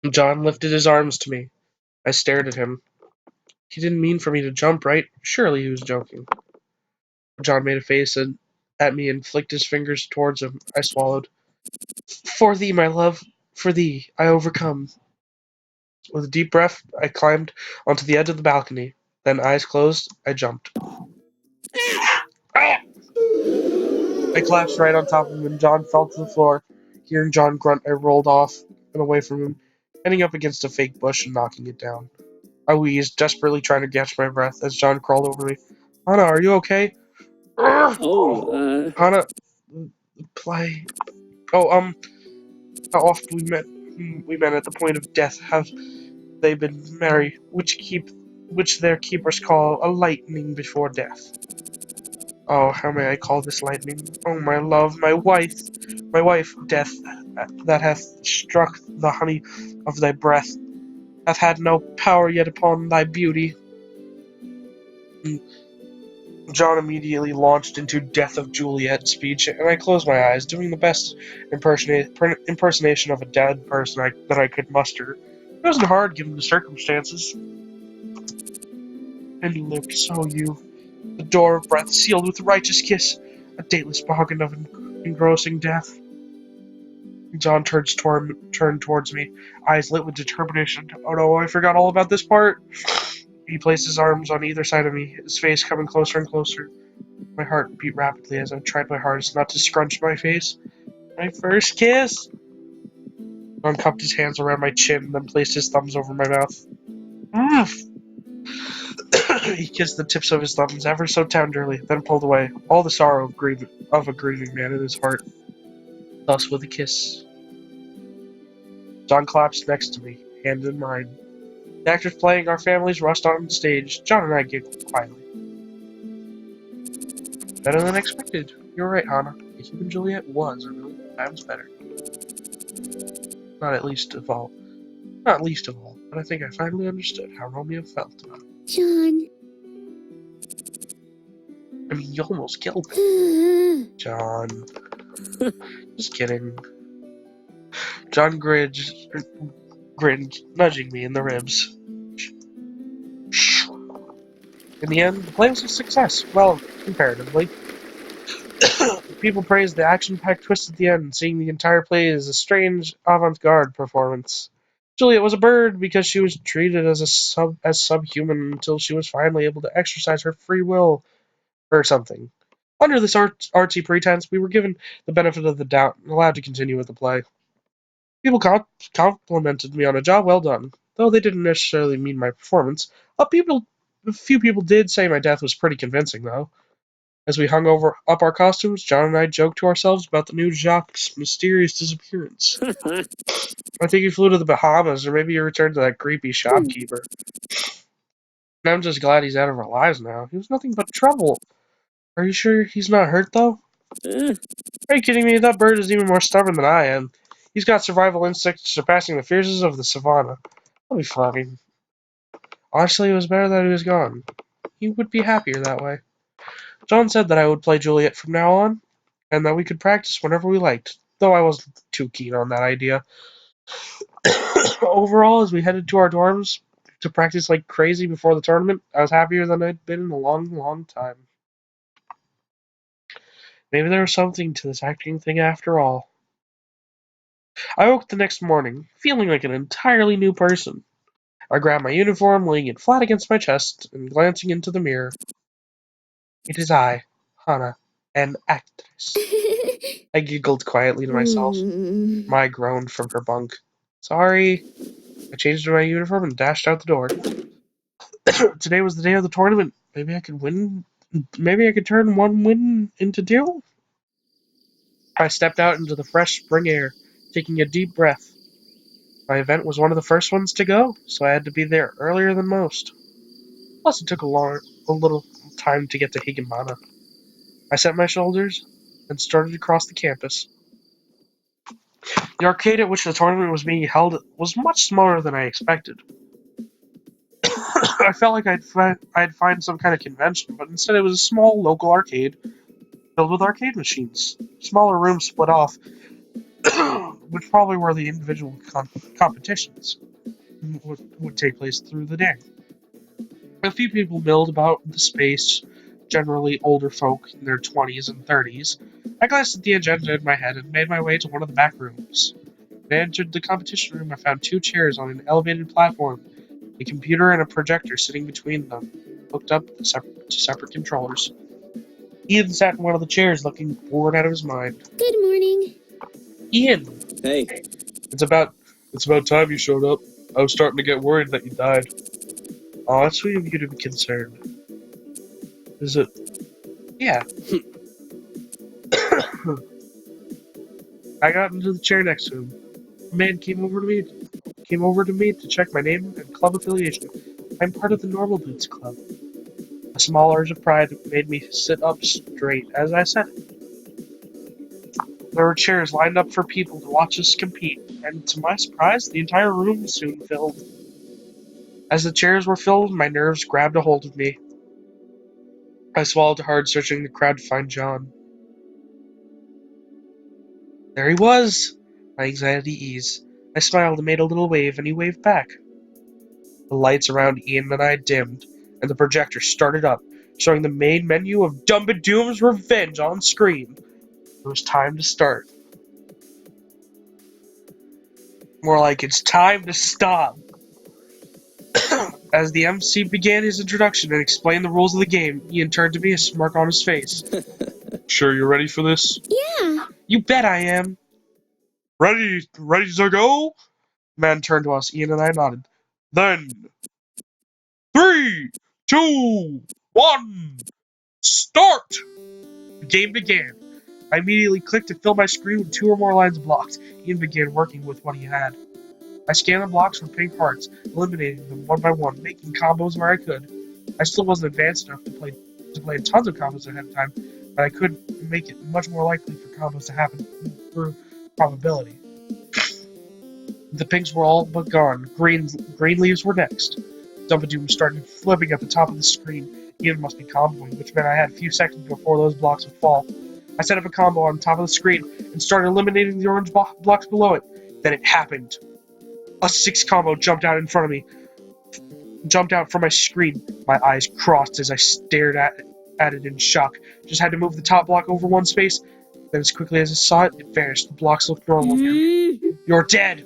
John lifted his arms to me. I stared at him. He didn't mean for me to jump, right? Surely he was joking. John made a face at me and flicked his fingers towards him. I swallowed. For thee, my love, for thee, I overcome. With a deep breath, I climbed onto the edge of the balcony. Then, eyes closed, I jumped. Ah! I collapsed right on top of him, and John fell to the floor. Hearing John grunt, I rolled off and away from him, ending up against a fake bush and knocking it down. I wheezed, desperately trying to catch my breath as John crawled over me. "Hana, are you okay?" Oh, Hana, play. Oh, how oft we met at the point of death have they been merry, which their keepers call a lightning before death. Oh, how may I call this lightning? Oh, my love, my wife, death, that hath struck the honey of thy breath, hath had no power yet upon thy beauty. John immediately launched into Death of Juliet speech, and I closed my eyes, doing the best impersonation of a dead person that I could muster. It wasn't hard given the circumstances. And lived, so you, the door of breath, sealed with a righteous kiss, a dateless bargain of engrossing death. John turned towards me, eyes lit with determination. Oh no, I forgot all about this part. He placed his arms on either side of me, his face coming closer and closer. My heart beat rapidly as I tried my hardest not to scrunch my face. My first kiss! John cupped his hands around my chin and then placed his thumbs over my mouth. He kissed the tips of his thumbs ever so tenderly, then pulled away, all the sorrow of a grieving man in his heart. Thus with a kiss. John collapsed next to me, hand in mine. The actors playing our families rushed on stage. John and I giggled quietly. Better than expected. You were right, Hannah. The human Juliet was a million times better. Not least of all, but I think I finally understood how Romeo felt about it. John. I mean, you almost killed me. John. Just kidding. John grinned, nudging me in the ribs. In the end, the play was a success. Well, comparatively. People praised the action-packed twist at the end, seeing the entire play as a strange avant-garde performance. Juliet was a bird because she was treated as subhuman until she was finally able to exercise her free will or something. Under this artsy pretense, we were given the benefit of the doubt and allowed to continue with the play. People complimented me on a job well done, though they didn't necessarily mean my performance. A few people did say my death was pretty convincing, though. As we hung up our costumes, John and I joked to ourselves about the new Jacques' mysterious disappearance. I think he flew to the Bahamas, or maybe he returned to that creepy shopkeeper. And I'm just glad he's out of our lives now. He was nothing but trouble. Are you sure he's not hurt, though? Are you kidding me? That bird is even more stubborn than I am. He's got survival instincts surpassing the fiercest of the savannah. I'll be fine. Honestly, it was better that he was gone. He would be happier that way. John said that I would play Juliet from now on, and that we could practice whenever we liked, though I wasn't too keen on that idea. Overall, as we headed to our dorms to practice like crazy before the tournament, I was happier than I'd been in a long, long time. Maybe there was something to this acting thing after all. I woke the next morning, feeling like an entirely new person. I grabbed my uniform, laying it flat against my chest, and glancing into the mirror. It is I, Hana, an actress. I giggled quietly to myself. Mai groaned from her bunk. Sorry. I changed into my uniform and dashed out the door. Today was the day of the tournament. Maybe I could win. Maybe I could turn one win into two? I stepped out into the fresh spring air, taking a deep breath. My event was one of the first ones to go, so I had to be there earlier than most. Plus, it took a little time to get to Higamana. I set my shoulders and started across the campus. The arcade at which the tournament was being held was much smaller than I expected. I felt like I'd find some kind of convention, but instead it was a small local arcade filled with arcade machines. Smaller rooms split off, which probably were the individual competitions would take place through the day. A few people milled about the space, generally older folk in their 20s and 30s. I glanced at the agenda in my head and made my way to one of the back rooms. When I entered the competition room, I found two chairs on an elevated platform, a computer and a projector sitting between them, hooked up to separate controllers. Ian sat in one of the chairs, looking bored out of his mind. Good morning. Ian! Hey. It's about time you showed up. I was starting to get worried that you died. Oh, that's sweet of you to be concerned. Is it? Yeah. I got into the chair next to him. A man came over to me to check my name and club affiliation. I'm part of the Normal Boots Club. A small urge of pride made me sit up straight as I said it. There were chairs lined up for people to watch us compete, and to my surprise, the entire room soon filled. As the chairs were filled, my nerves grabbed a hold of me. I swallowed hard, searching the crowd to find John. There he was! My anxiety eased. I smiled and made a little wave, and he waved back. The lights around Ian and I dimmed, and the projector started up, showing the main menu of Dumb and Doom's Revenge on screen. It was time to start. More like, it's time to stop. As the MC began his introduction and explained the rules of the game, Ian turned to me, a smirk on his face. Sure you're ready for this? Yeah. You bet I am. Ready to go? The man turned to us. Ian and I nodded. Then, 3, 2, 1, start! The game began. I immediately clicked to fill my screen with 2 or more lines of blocks. Ian began working with what he had. I scanned the blocks for pink hearts, eliminating them one by one, making combos where I could. I still wasn't advanced enough to play tons of combos ahead of time, but I could make it much more likely for combos to happen through probability. The pinks were all but gone. Green leaves were next. Dumbadoom started flipping at the top of the screen. Ian must be comboing, which meant I had a few seconds before those blocks would fall. I set up a combo on top of the screen and started eliminating the orange blocks below it. Then it happened. A 6 combo jumped out in front of me, jumped out from my screen. My eyes crossed as I stared at it in shock. Just had to move the top block over one space. Then as quickly as I saw it, it vanished. The blocks looked normal again. You're dead!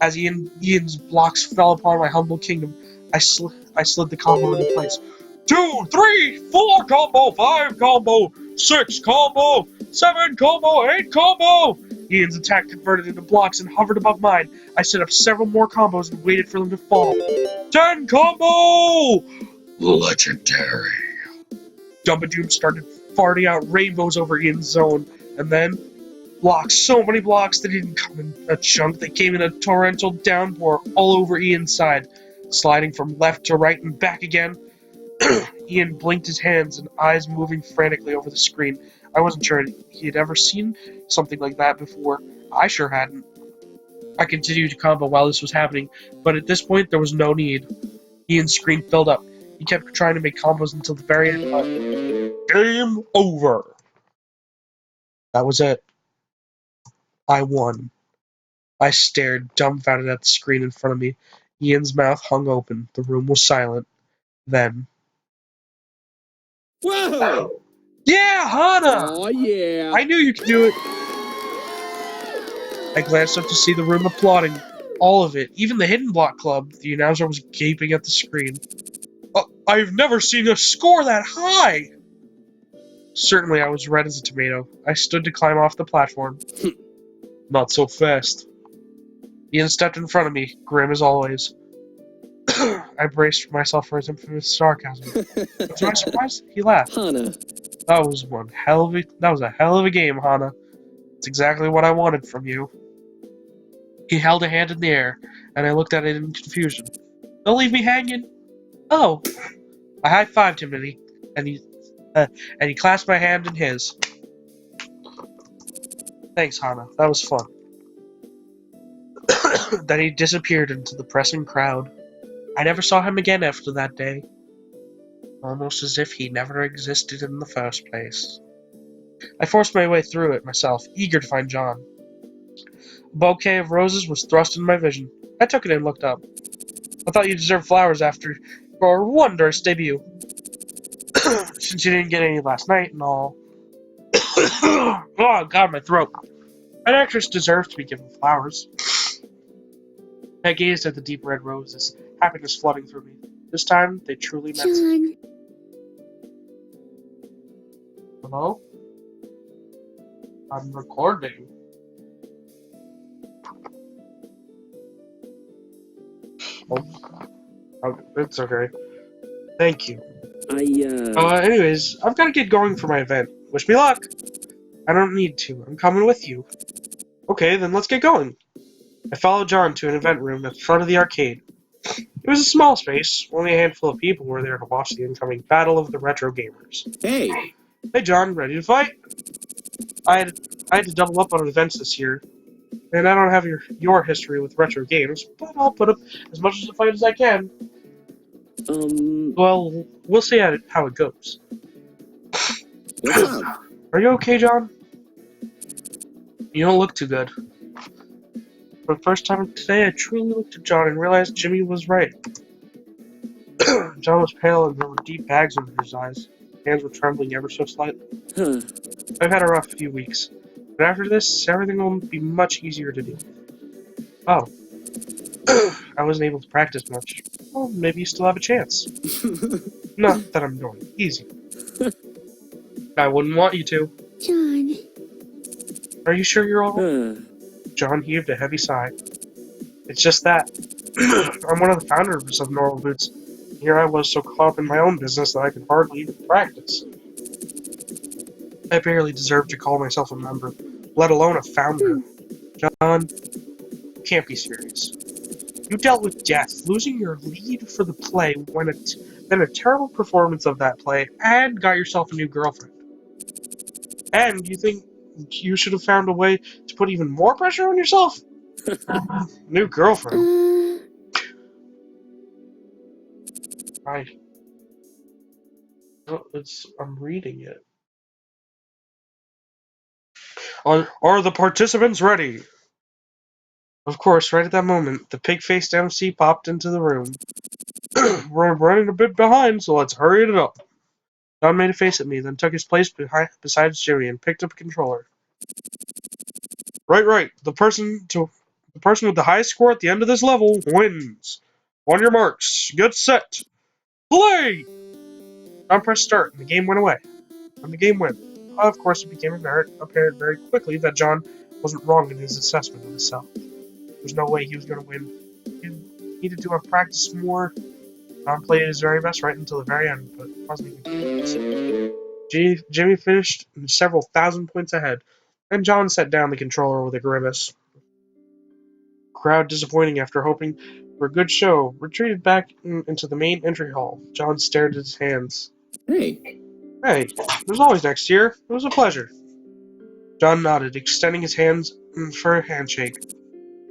As Ian's blocks fell upon my humble kingdom, I slid the combo into place. 2, 3, 4 combo, 5 combo, 6 combo, 7 combo, 8 combo! Ian's attack converted into blocks and hovered above mine. I set up several more combos and waited for them to fall. 10 combo! Legendary. Dumbadoom started farting out rainbows over Ian's zone, and then blocks, so many blocks. They didn't come in a chunk, they came in a torrential downpour all over Ian's side, sliding from left to right and back again. Ian blinked his hands and eyes moving frantically over the screen. I wasn't sure he had ever seen something like that before. I sure hadn't. I continued to combo while this was happening, but at this point there was no need. Ian's screen filled up. He kept trying to make combos until the very end, but game over. That was it. I won. I stared, dumbfounded at the screen in front of me. Ian's mouth hung open. The room was silent. Then... Whoa! Yeah, Hana! Oh, yeah. I knew you could do it! I glanced up to see the room applauding. All of it. Even the Hidden Block Club. The announcer was gaping at the screen. I've never seen a score that high! Certainly I was red as a tomato. I stood to climb off the platform. Not so fast. Ian stepped in front of me, grim as always. I braced myself for his infamous sarcasm. But to my surprise, he laughed. Hana. That was a hell of a game, Hana. It's exactly what I wanted from you. He held a hand in the air, and I looked at it in confusion. Don't leave me hanging. Oh. I high-fived him, and he clasped my hand in his. Thanks, Hana. That was fun. Then he disappeared into the pressing crowd. I never saw him again after that day. Almost as if he never existed in the first place. I forced my way through it myself, eager to find John. A bouquet of roses was thrust in my vision. I took it and looked up. I thought you deserved flowers after your wondrous debut. Since you didn't get any last night and all. Oh, God, my throat. An actress deserves to be given flowers. I gazed at the deep red roses, happiness flooding through me. This time, they truly meant John. Hello? I'm recording. Oh, it's okay. Thank you. Anyways, I've got to get going for my event. Wish me luck. I don't need to. I'm coming with you. Okay, then let's get going. I followed John to an event room at the front of the arcade. It was a small space. Only a handful of people were there to watch the incoming battle of the retro gamers. Hey! Hey, John, ready to fight? I had to double up on events this year, and I don't have your history with retro games, but I'll put up as much of the fight as I can. Well, we'll see how it goes. What's up? Are you okay, John? You don't look too good. For the first time today, I truly looked at John and realized Jimmy was right. John was pale and there were deep bags under his eyes. His hands were trembling ever so slightly. Huh. I've had a rough few weeks, but after this, everything will be much easier to do. Oh. I wasn't able to practice much. Well, maybe you still have a chance. Not that I'm doing easy. I wouldn't want you to. John. Are you sure you're alright? John heaved a heavy sigh. It's just that. I'm one of the founders of Normal Boots. Here I was so caught up in my own business that I could hardly even practice. I barely deserve to call myself a member, let alone a founder. John, you can't be serious. You dealt with death, losing your lead for the play, then a terrible performance of that play, and got yourself a new girlfriend. And you think you should have found a way to put even more pressure on yourself? New girlfriend. I Oh, I'm reading it. Are the participants ready? Of course, right at that moment, the pig-faced MC popped into the room. We're running a bit behind, so let's hurry it up. John made a face at me, then took his place beside Jimmy and picked up a controller. Right. The person with the highest score at the end of this level wins. On your marks, get set, play! John pressed start, and the game went away. And the game went. Of course, it became apparent very quickly that John wasn't wrong in his assessment of himself. There's no way he was going to win. He needed to have practiced more. John played his very best right until the very end, but wasn't even close. Jimmy finished several thousand points ahead, and John set down the controller with a grimace. Crowd, disappointing after hoping for a good show, retreated back into the main entry hall. John stared at his hands. Hey. Hey, there's always next year. It was a pleasure. John nodded, extending his hands for a handshake.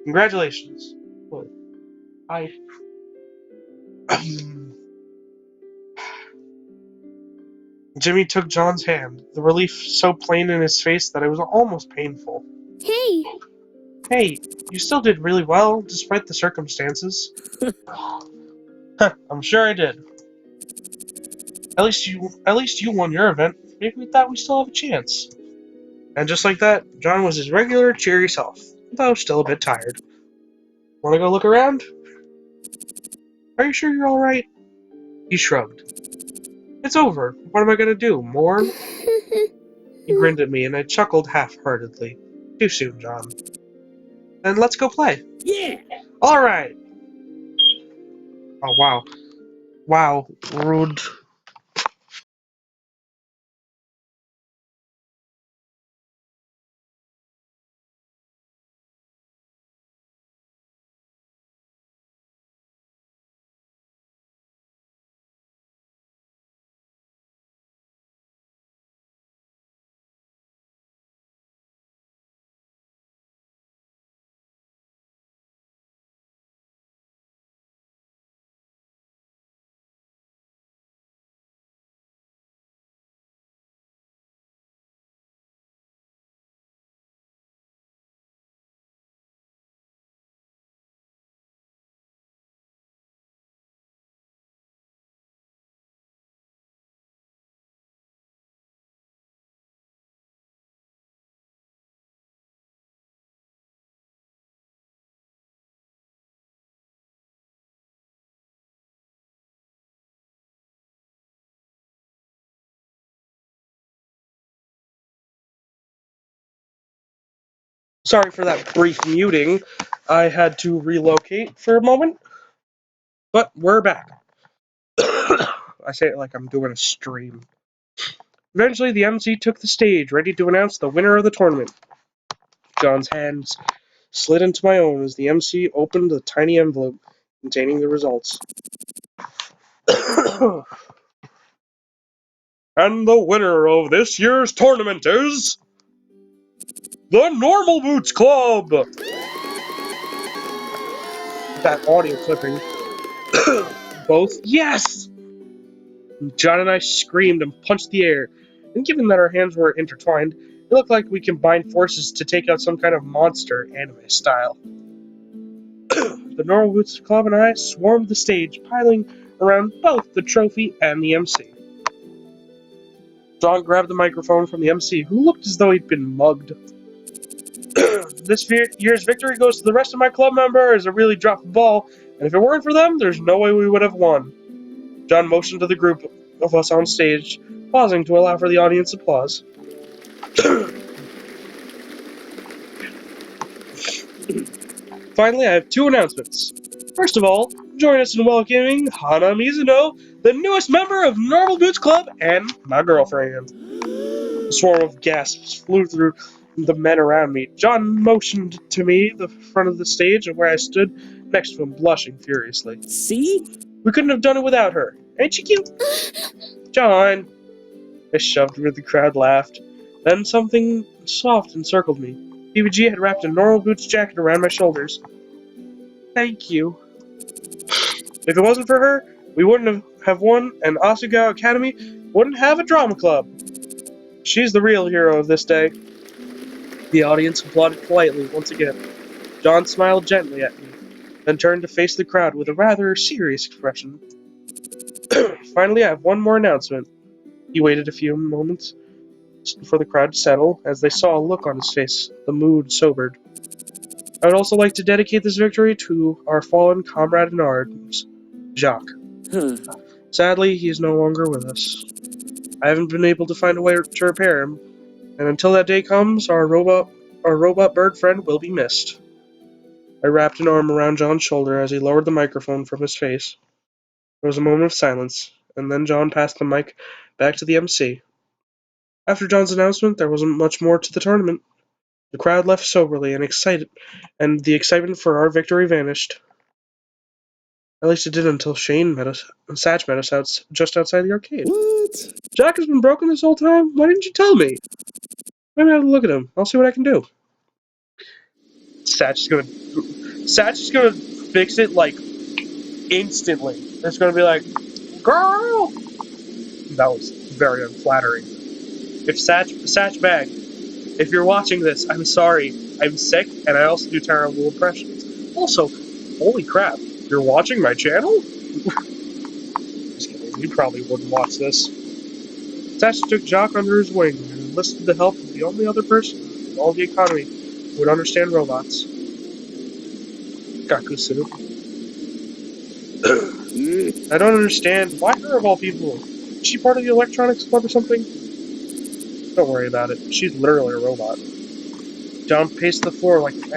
Congratulations. What? I... Jimmy took John's hand, the relief so plain in his face that it was almost painful. Hey! Hey, you still did really well, despite the circumstances. I'm sure I did. At least you won your event. Maybe we thought we still have a chance. And just like that, John was his regular, cheery self, though still a bit tired. Want to go look around? Are you sure you're alright? He shrugged. It's over. What am I gonna do? Mourn? He grinned at me, and I chuckled half-heartedly. Too soon, John. Then let's go play. Yeah. Alright! Oh, wow. Wow. Rude. Sorry for that brief muting. I had to relocate for a moment, but we're back. I say it like I'm doing a stream. Eventually, the MC took the stage, ready to announce the winner of the tournament. John's hands slid into my own as the MC opened a tiny envelope containing the results. And the winner of this year's tournament is... the Normal Boots Club! That audio clipping. Both yes! John and I screamed and punched the air, and given that our hands were intertwined, it looked like we combined forces to take out some kind of monster, anime style. The Normal Boots Club and I swarmed the stage, piling around both the trophy and the MC. John grabbed the microphone from the MC, who looked as though he'd been mugged. This year's victory goes to the rest of my club members. I really dropped the ball, and if it weren't for them, there's no way we would have won. John motioned to the group of us on stage, pausing to allow for the audience applause. Finally, I have two announcements. First of all, join us in welcoming Hana Mizuno, the newest member of Normal Boots Club, and my girlfriend. A swarm of gasps flew through the men around me. John motioned to me the front of the stage, where I stood next to him, blushing furiously. See? We couldn't have done it without her. Ain't she cute? John! I shoved him, and the crowd laughed. Then something soft encircled me. PBG had wrapped a Normal Boots jacket around my shoulders. Thank you. If it wasn't for her, we wouldn't have have won, and Asagao Academy wouldn't have a drama club. She's the real hero of this day. The audience applauded politely once again. John smiled gently at me, then turned to face the crowd with a rather serious expression. Finally, I have one more announcement. He waited a few moments for the crowd to settle. As they saw a look on his face, the mood sobered. I would also like to dedicate this victory to our fallen comrade in arms, Jauqe. Sadly, he is no longer with us. I haven't been able to find a way to repair him, and until that day comes, our robot bird friend will be missed. I wrapped an arm around John's shoulder as he lowered the microphone from his face. There was a moment of silence, and then John passed the mic back to the MC. After John's announcement, there wasn't much more to the tournament. The crowd left soberly and excited, and the excitement for our victory vanished. At least it did until Satch met us just outside the arcade. What? Jack has been broken this whole time? Why didn't you tell me? Let me have a look at him. I'll see what I can do. Satch is gonna fix it like instantly. It's gonna be like, girl. That was very unflattering. If Satch Bag, if you're watching this, I'm sorry. I'm sick, and I also do terrible impressions. Also, holy crap, you're watching my channel? Just kidding, you probably wouldn't watch this. Satch took Jauqe under his wing and enlisted the help of the only other person in all the economy who would understand robots. Kakusu. I don't understand. Why her of all people? Is she part of the electronics club or something? Don't worry about it. She's literally a robot. John paced the floor like an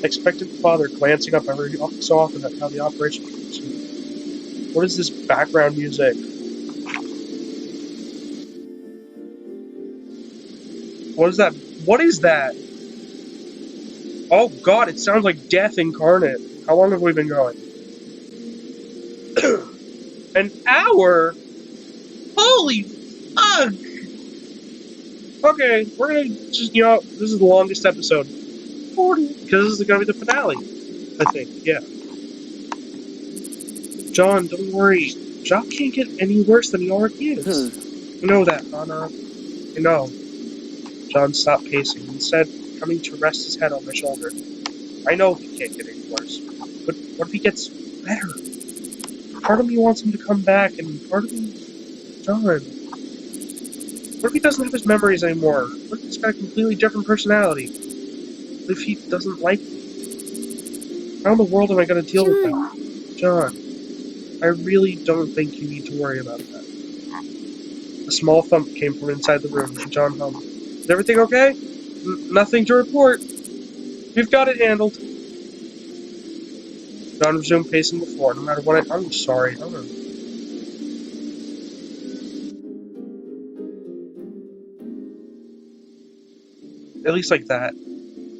expectant father, glancing up every so often at how the operation was proceeding. What is this background music? What is that? What is that? Oh god, it sounds like death incarnate. How long have we been going? An hour? Holy fuck! Okay, we're gonna just, this is the longest episode. 40. Because this is gonna be the finale. I think, yeah. John, don't worry. Jauqe can't get any worse than he already is. You know that, Hana. I know. John stopped pacing, instead coming to rest his head on my shoulder. I know he can't get any worse. But what if he gets better? Part of me wants him to come back, and part of me... John... What if he doesn't have his memories anymore? What if he's got a completely different personality? What if he doesn't like me? How in the world am I going to deal with that? John, I really don't think you need to worry about that. A small thump came from inside the room, and John hummed. Is everything okay? Nothing to report. We've got it handled. John resumed pacing the floor. No matter what I'm sorry. At least like that.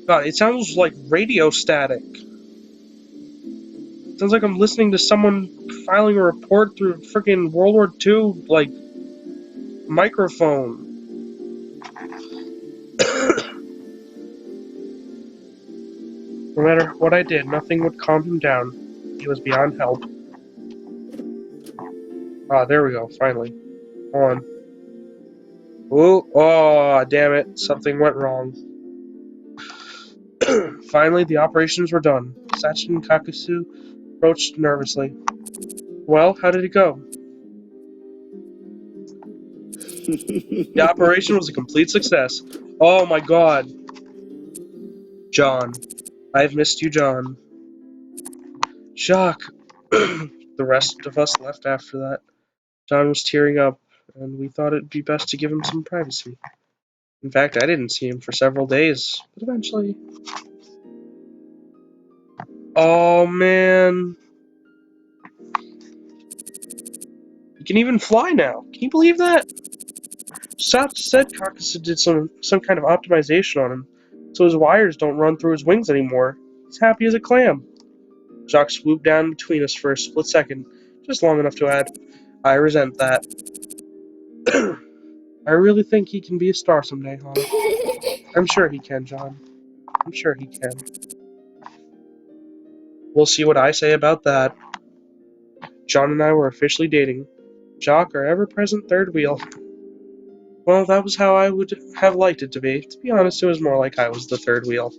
God, it sounds like radio static. It sounds like I'm listening to someone filing a report through a freaking World War II, like, microphone. No matter what I did, nothing would calm him down. He was beyond help. Ah, there we go, finally. Hold on. Ooh, oh, damn it. Something went wrong. Finally, the operations were done. Sachi and Kakusu approached nervously. Well, how did it go? The operation was a complete success. Oh my god. John. I've missed you, John. Jauqe. The rest of us left after that. John was tearing up, and we thought it'd be best to give him some privacy. In fact, I didn't see him for several days, but eventually... Oh, man. He can even fly now. Can you believe that? Satch said Kakusu did some kind of optimization on him, so his wires don't run through his wings anymore. He's happy as a clam. Jauqe swooped down between us for a split second, just long enough to add, I resent that. I really think he can be a star someday, Hana. I'm sure he can, John. I'm sure he can. We'll see what I say about that. John and I were officially dating. Jauqe, our ever-present third wheel. Well, that was how I would have liked it to be. To be honest, it was more like I was the third wheel.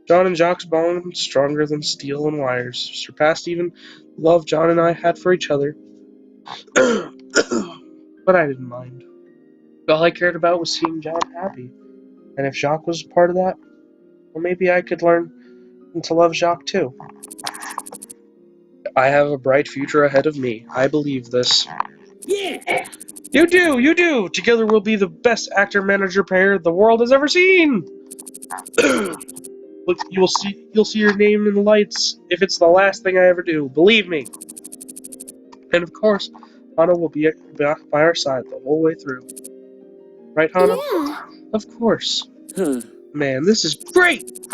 John and Jauq's bond, stronger than steel and wires, surpassed even the love John and I had for each other. But I didn't mind. All I cared about was seeing John happy. And if Jauqe was a part of that, well, maybe I could learn to love Jauqe too. I have a bright future ahead of me. I believe this. Yeah. You do, you do! Together we'll be the best actor-manager pair the world has ever seen! Look, you'll see your name in the lights if it's the last thing I ever do. Believe me. And of course, Hana will be by our side the whole way through. Right, Hana? Yeah. Of course. Huh. Man, this is great!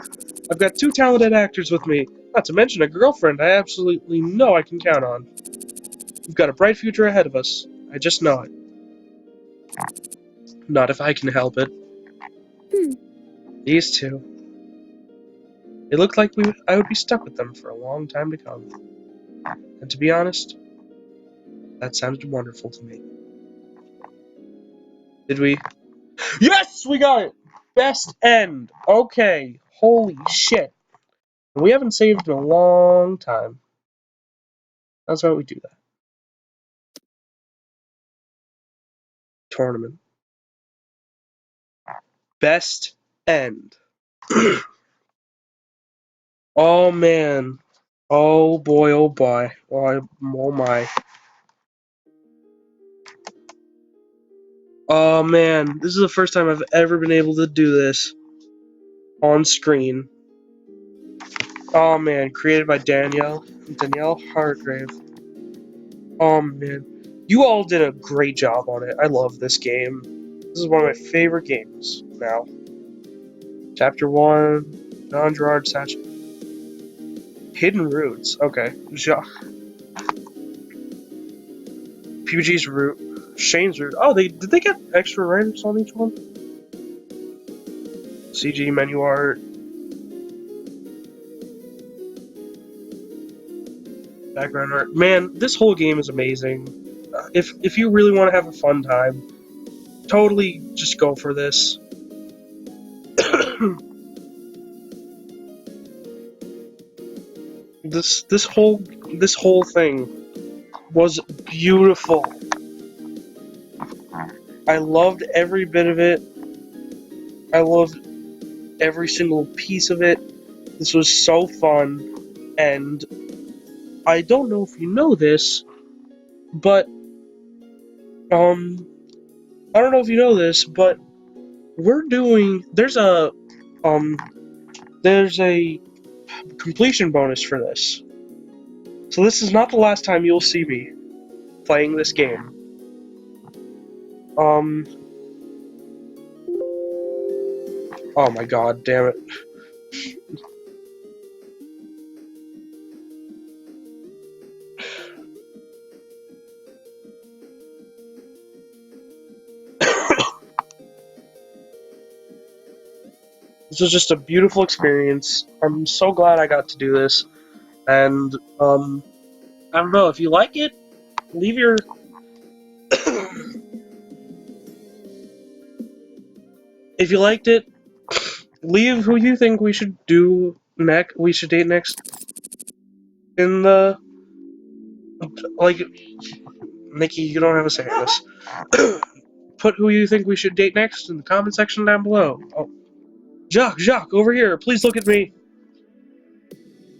I've got 2 talented actors with me, not to mention a girlfriend I absolutely know I can count on. We've got a bright future ahead of us. I just know it. Not if I can help it. Hmm. These two. It looked like I would be stuck with them for a long time to come. And to be honest, that sounded wonderful to me. Did we? Yes, we got it! Best end. Okay. Holy shit. We haven't saved in a long time. That's why we do that. Tournament. Best end. Oh man. Oh boy, oh boy. Oh my. Oh man. This is the first time I've ever been able to do this on screen. Oh man. Created by Danielle Hargrave. Oh man. You all did a great job on it. I love this game. This is one of my favorite games now. Chapter 1. John Gerard Satch. Hidden Roots. Okay. PUBG's root. Shane's root. Oh, did they get extra writers on each one? CG menu art. Background art. Man, this whole game is amazing. If you really want to have a fun time, totally just go for this. this whole thing was beautiful. I loved every bit of it. I loved every single piece of it. This was so fun, and I don't know if you know this, but I don't know if you know this, but there's a completion bonus for this. So this is not the last time you'll see me playing this game. Oh my god, damn it. This was just a beautiful experience. I'm so glad I got to do this. And, I don't know, if you like it, leave your... if you liked it, leave who you think we should date next in the... Like, Nikki, you don't have a say in this. Put who you think we should date next in the comment section down below. Oh. Jauqe, over here, please look at me.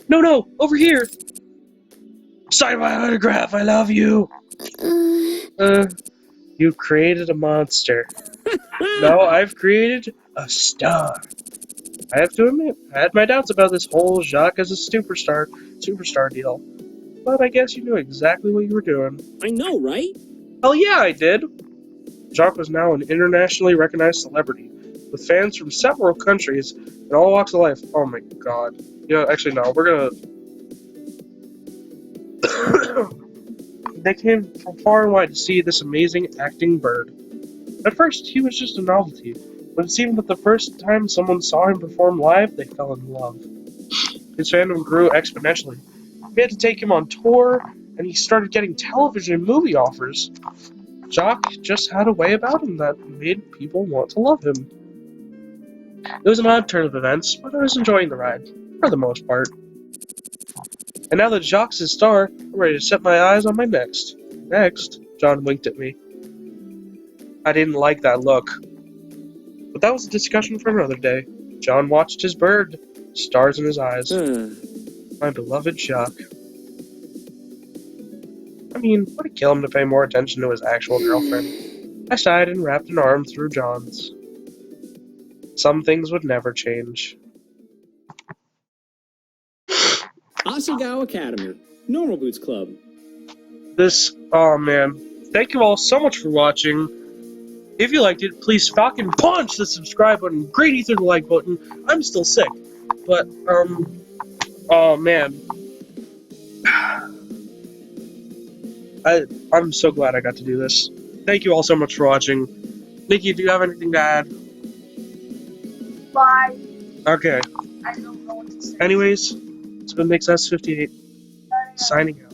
No, over here. Sign my autograph, I love you. You created a monster. No, I've created a star. I have to admit, I had my doubts about this whole Jauqe as a superstar deal. But I guess you knew exactly what you were doing. I know, right? Hell yeah, I did. Jauqe was now an internationally recognized celebrity, with fans from several countries and all walks of life. Oh my god. Actually no, we're gonna... They came from far and wide to see this amazing acting bird. At first, he was just a novelty, but it seemed that the first time someone saw him perform live, they fell in love. His fandom grew exponentially. We had to take him on tour, and he started getting television and movie offers. Jauqe just had a way about him that made people want to love him. It was an odd turn of events, but I was enjoying the ride, for the most part. And now that Jauqe's his star, I'm ready to set my eyes on my next. Next, John winked at me. I didn't like that look. But that was a discussion for another day. John watched his bird, stars in his eyes. My beloved Jauqe. I mean, would it kill him to pay more attention to his actual girlfriend? I sighed and wrapped an arm through John's. Some things would never change. Asagao Academy. Normal Boots Club. Oh man. Thank you all so much for watching. If you liked it, please fucking punch the subscribe button. Great ether the like button. I'm still sick. But, oh man. I'm so glad I got to do this. Thank you all so much for watching. Nikki, do you have anything to add? Bye. Okay. I don't know what to say. Anyways, it's been NixS58, signing out.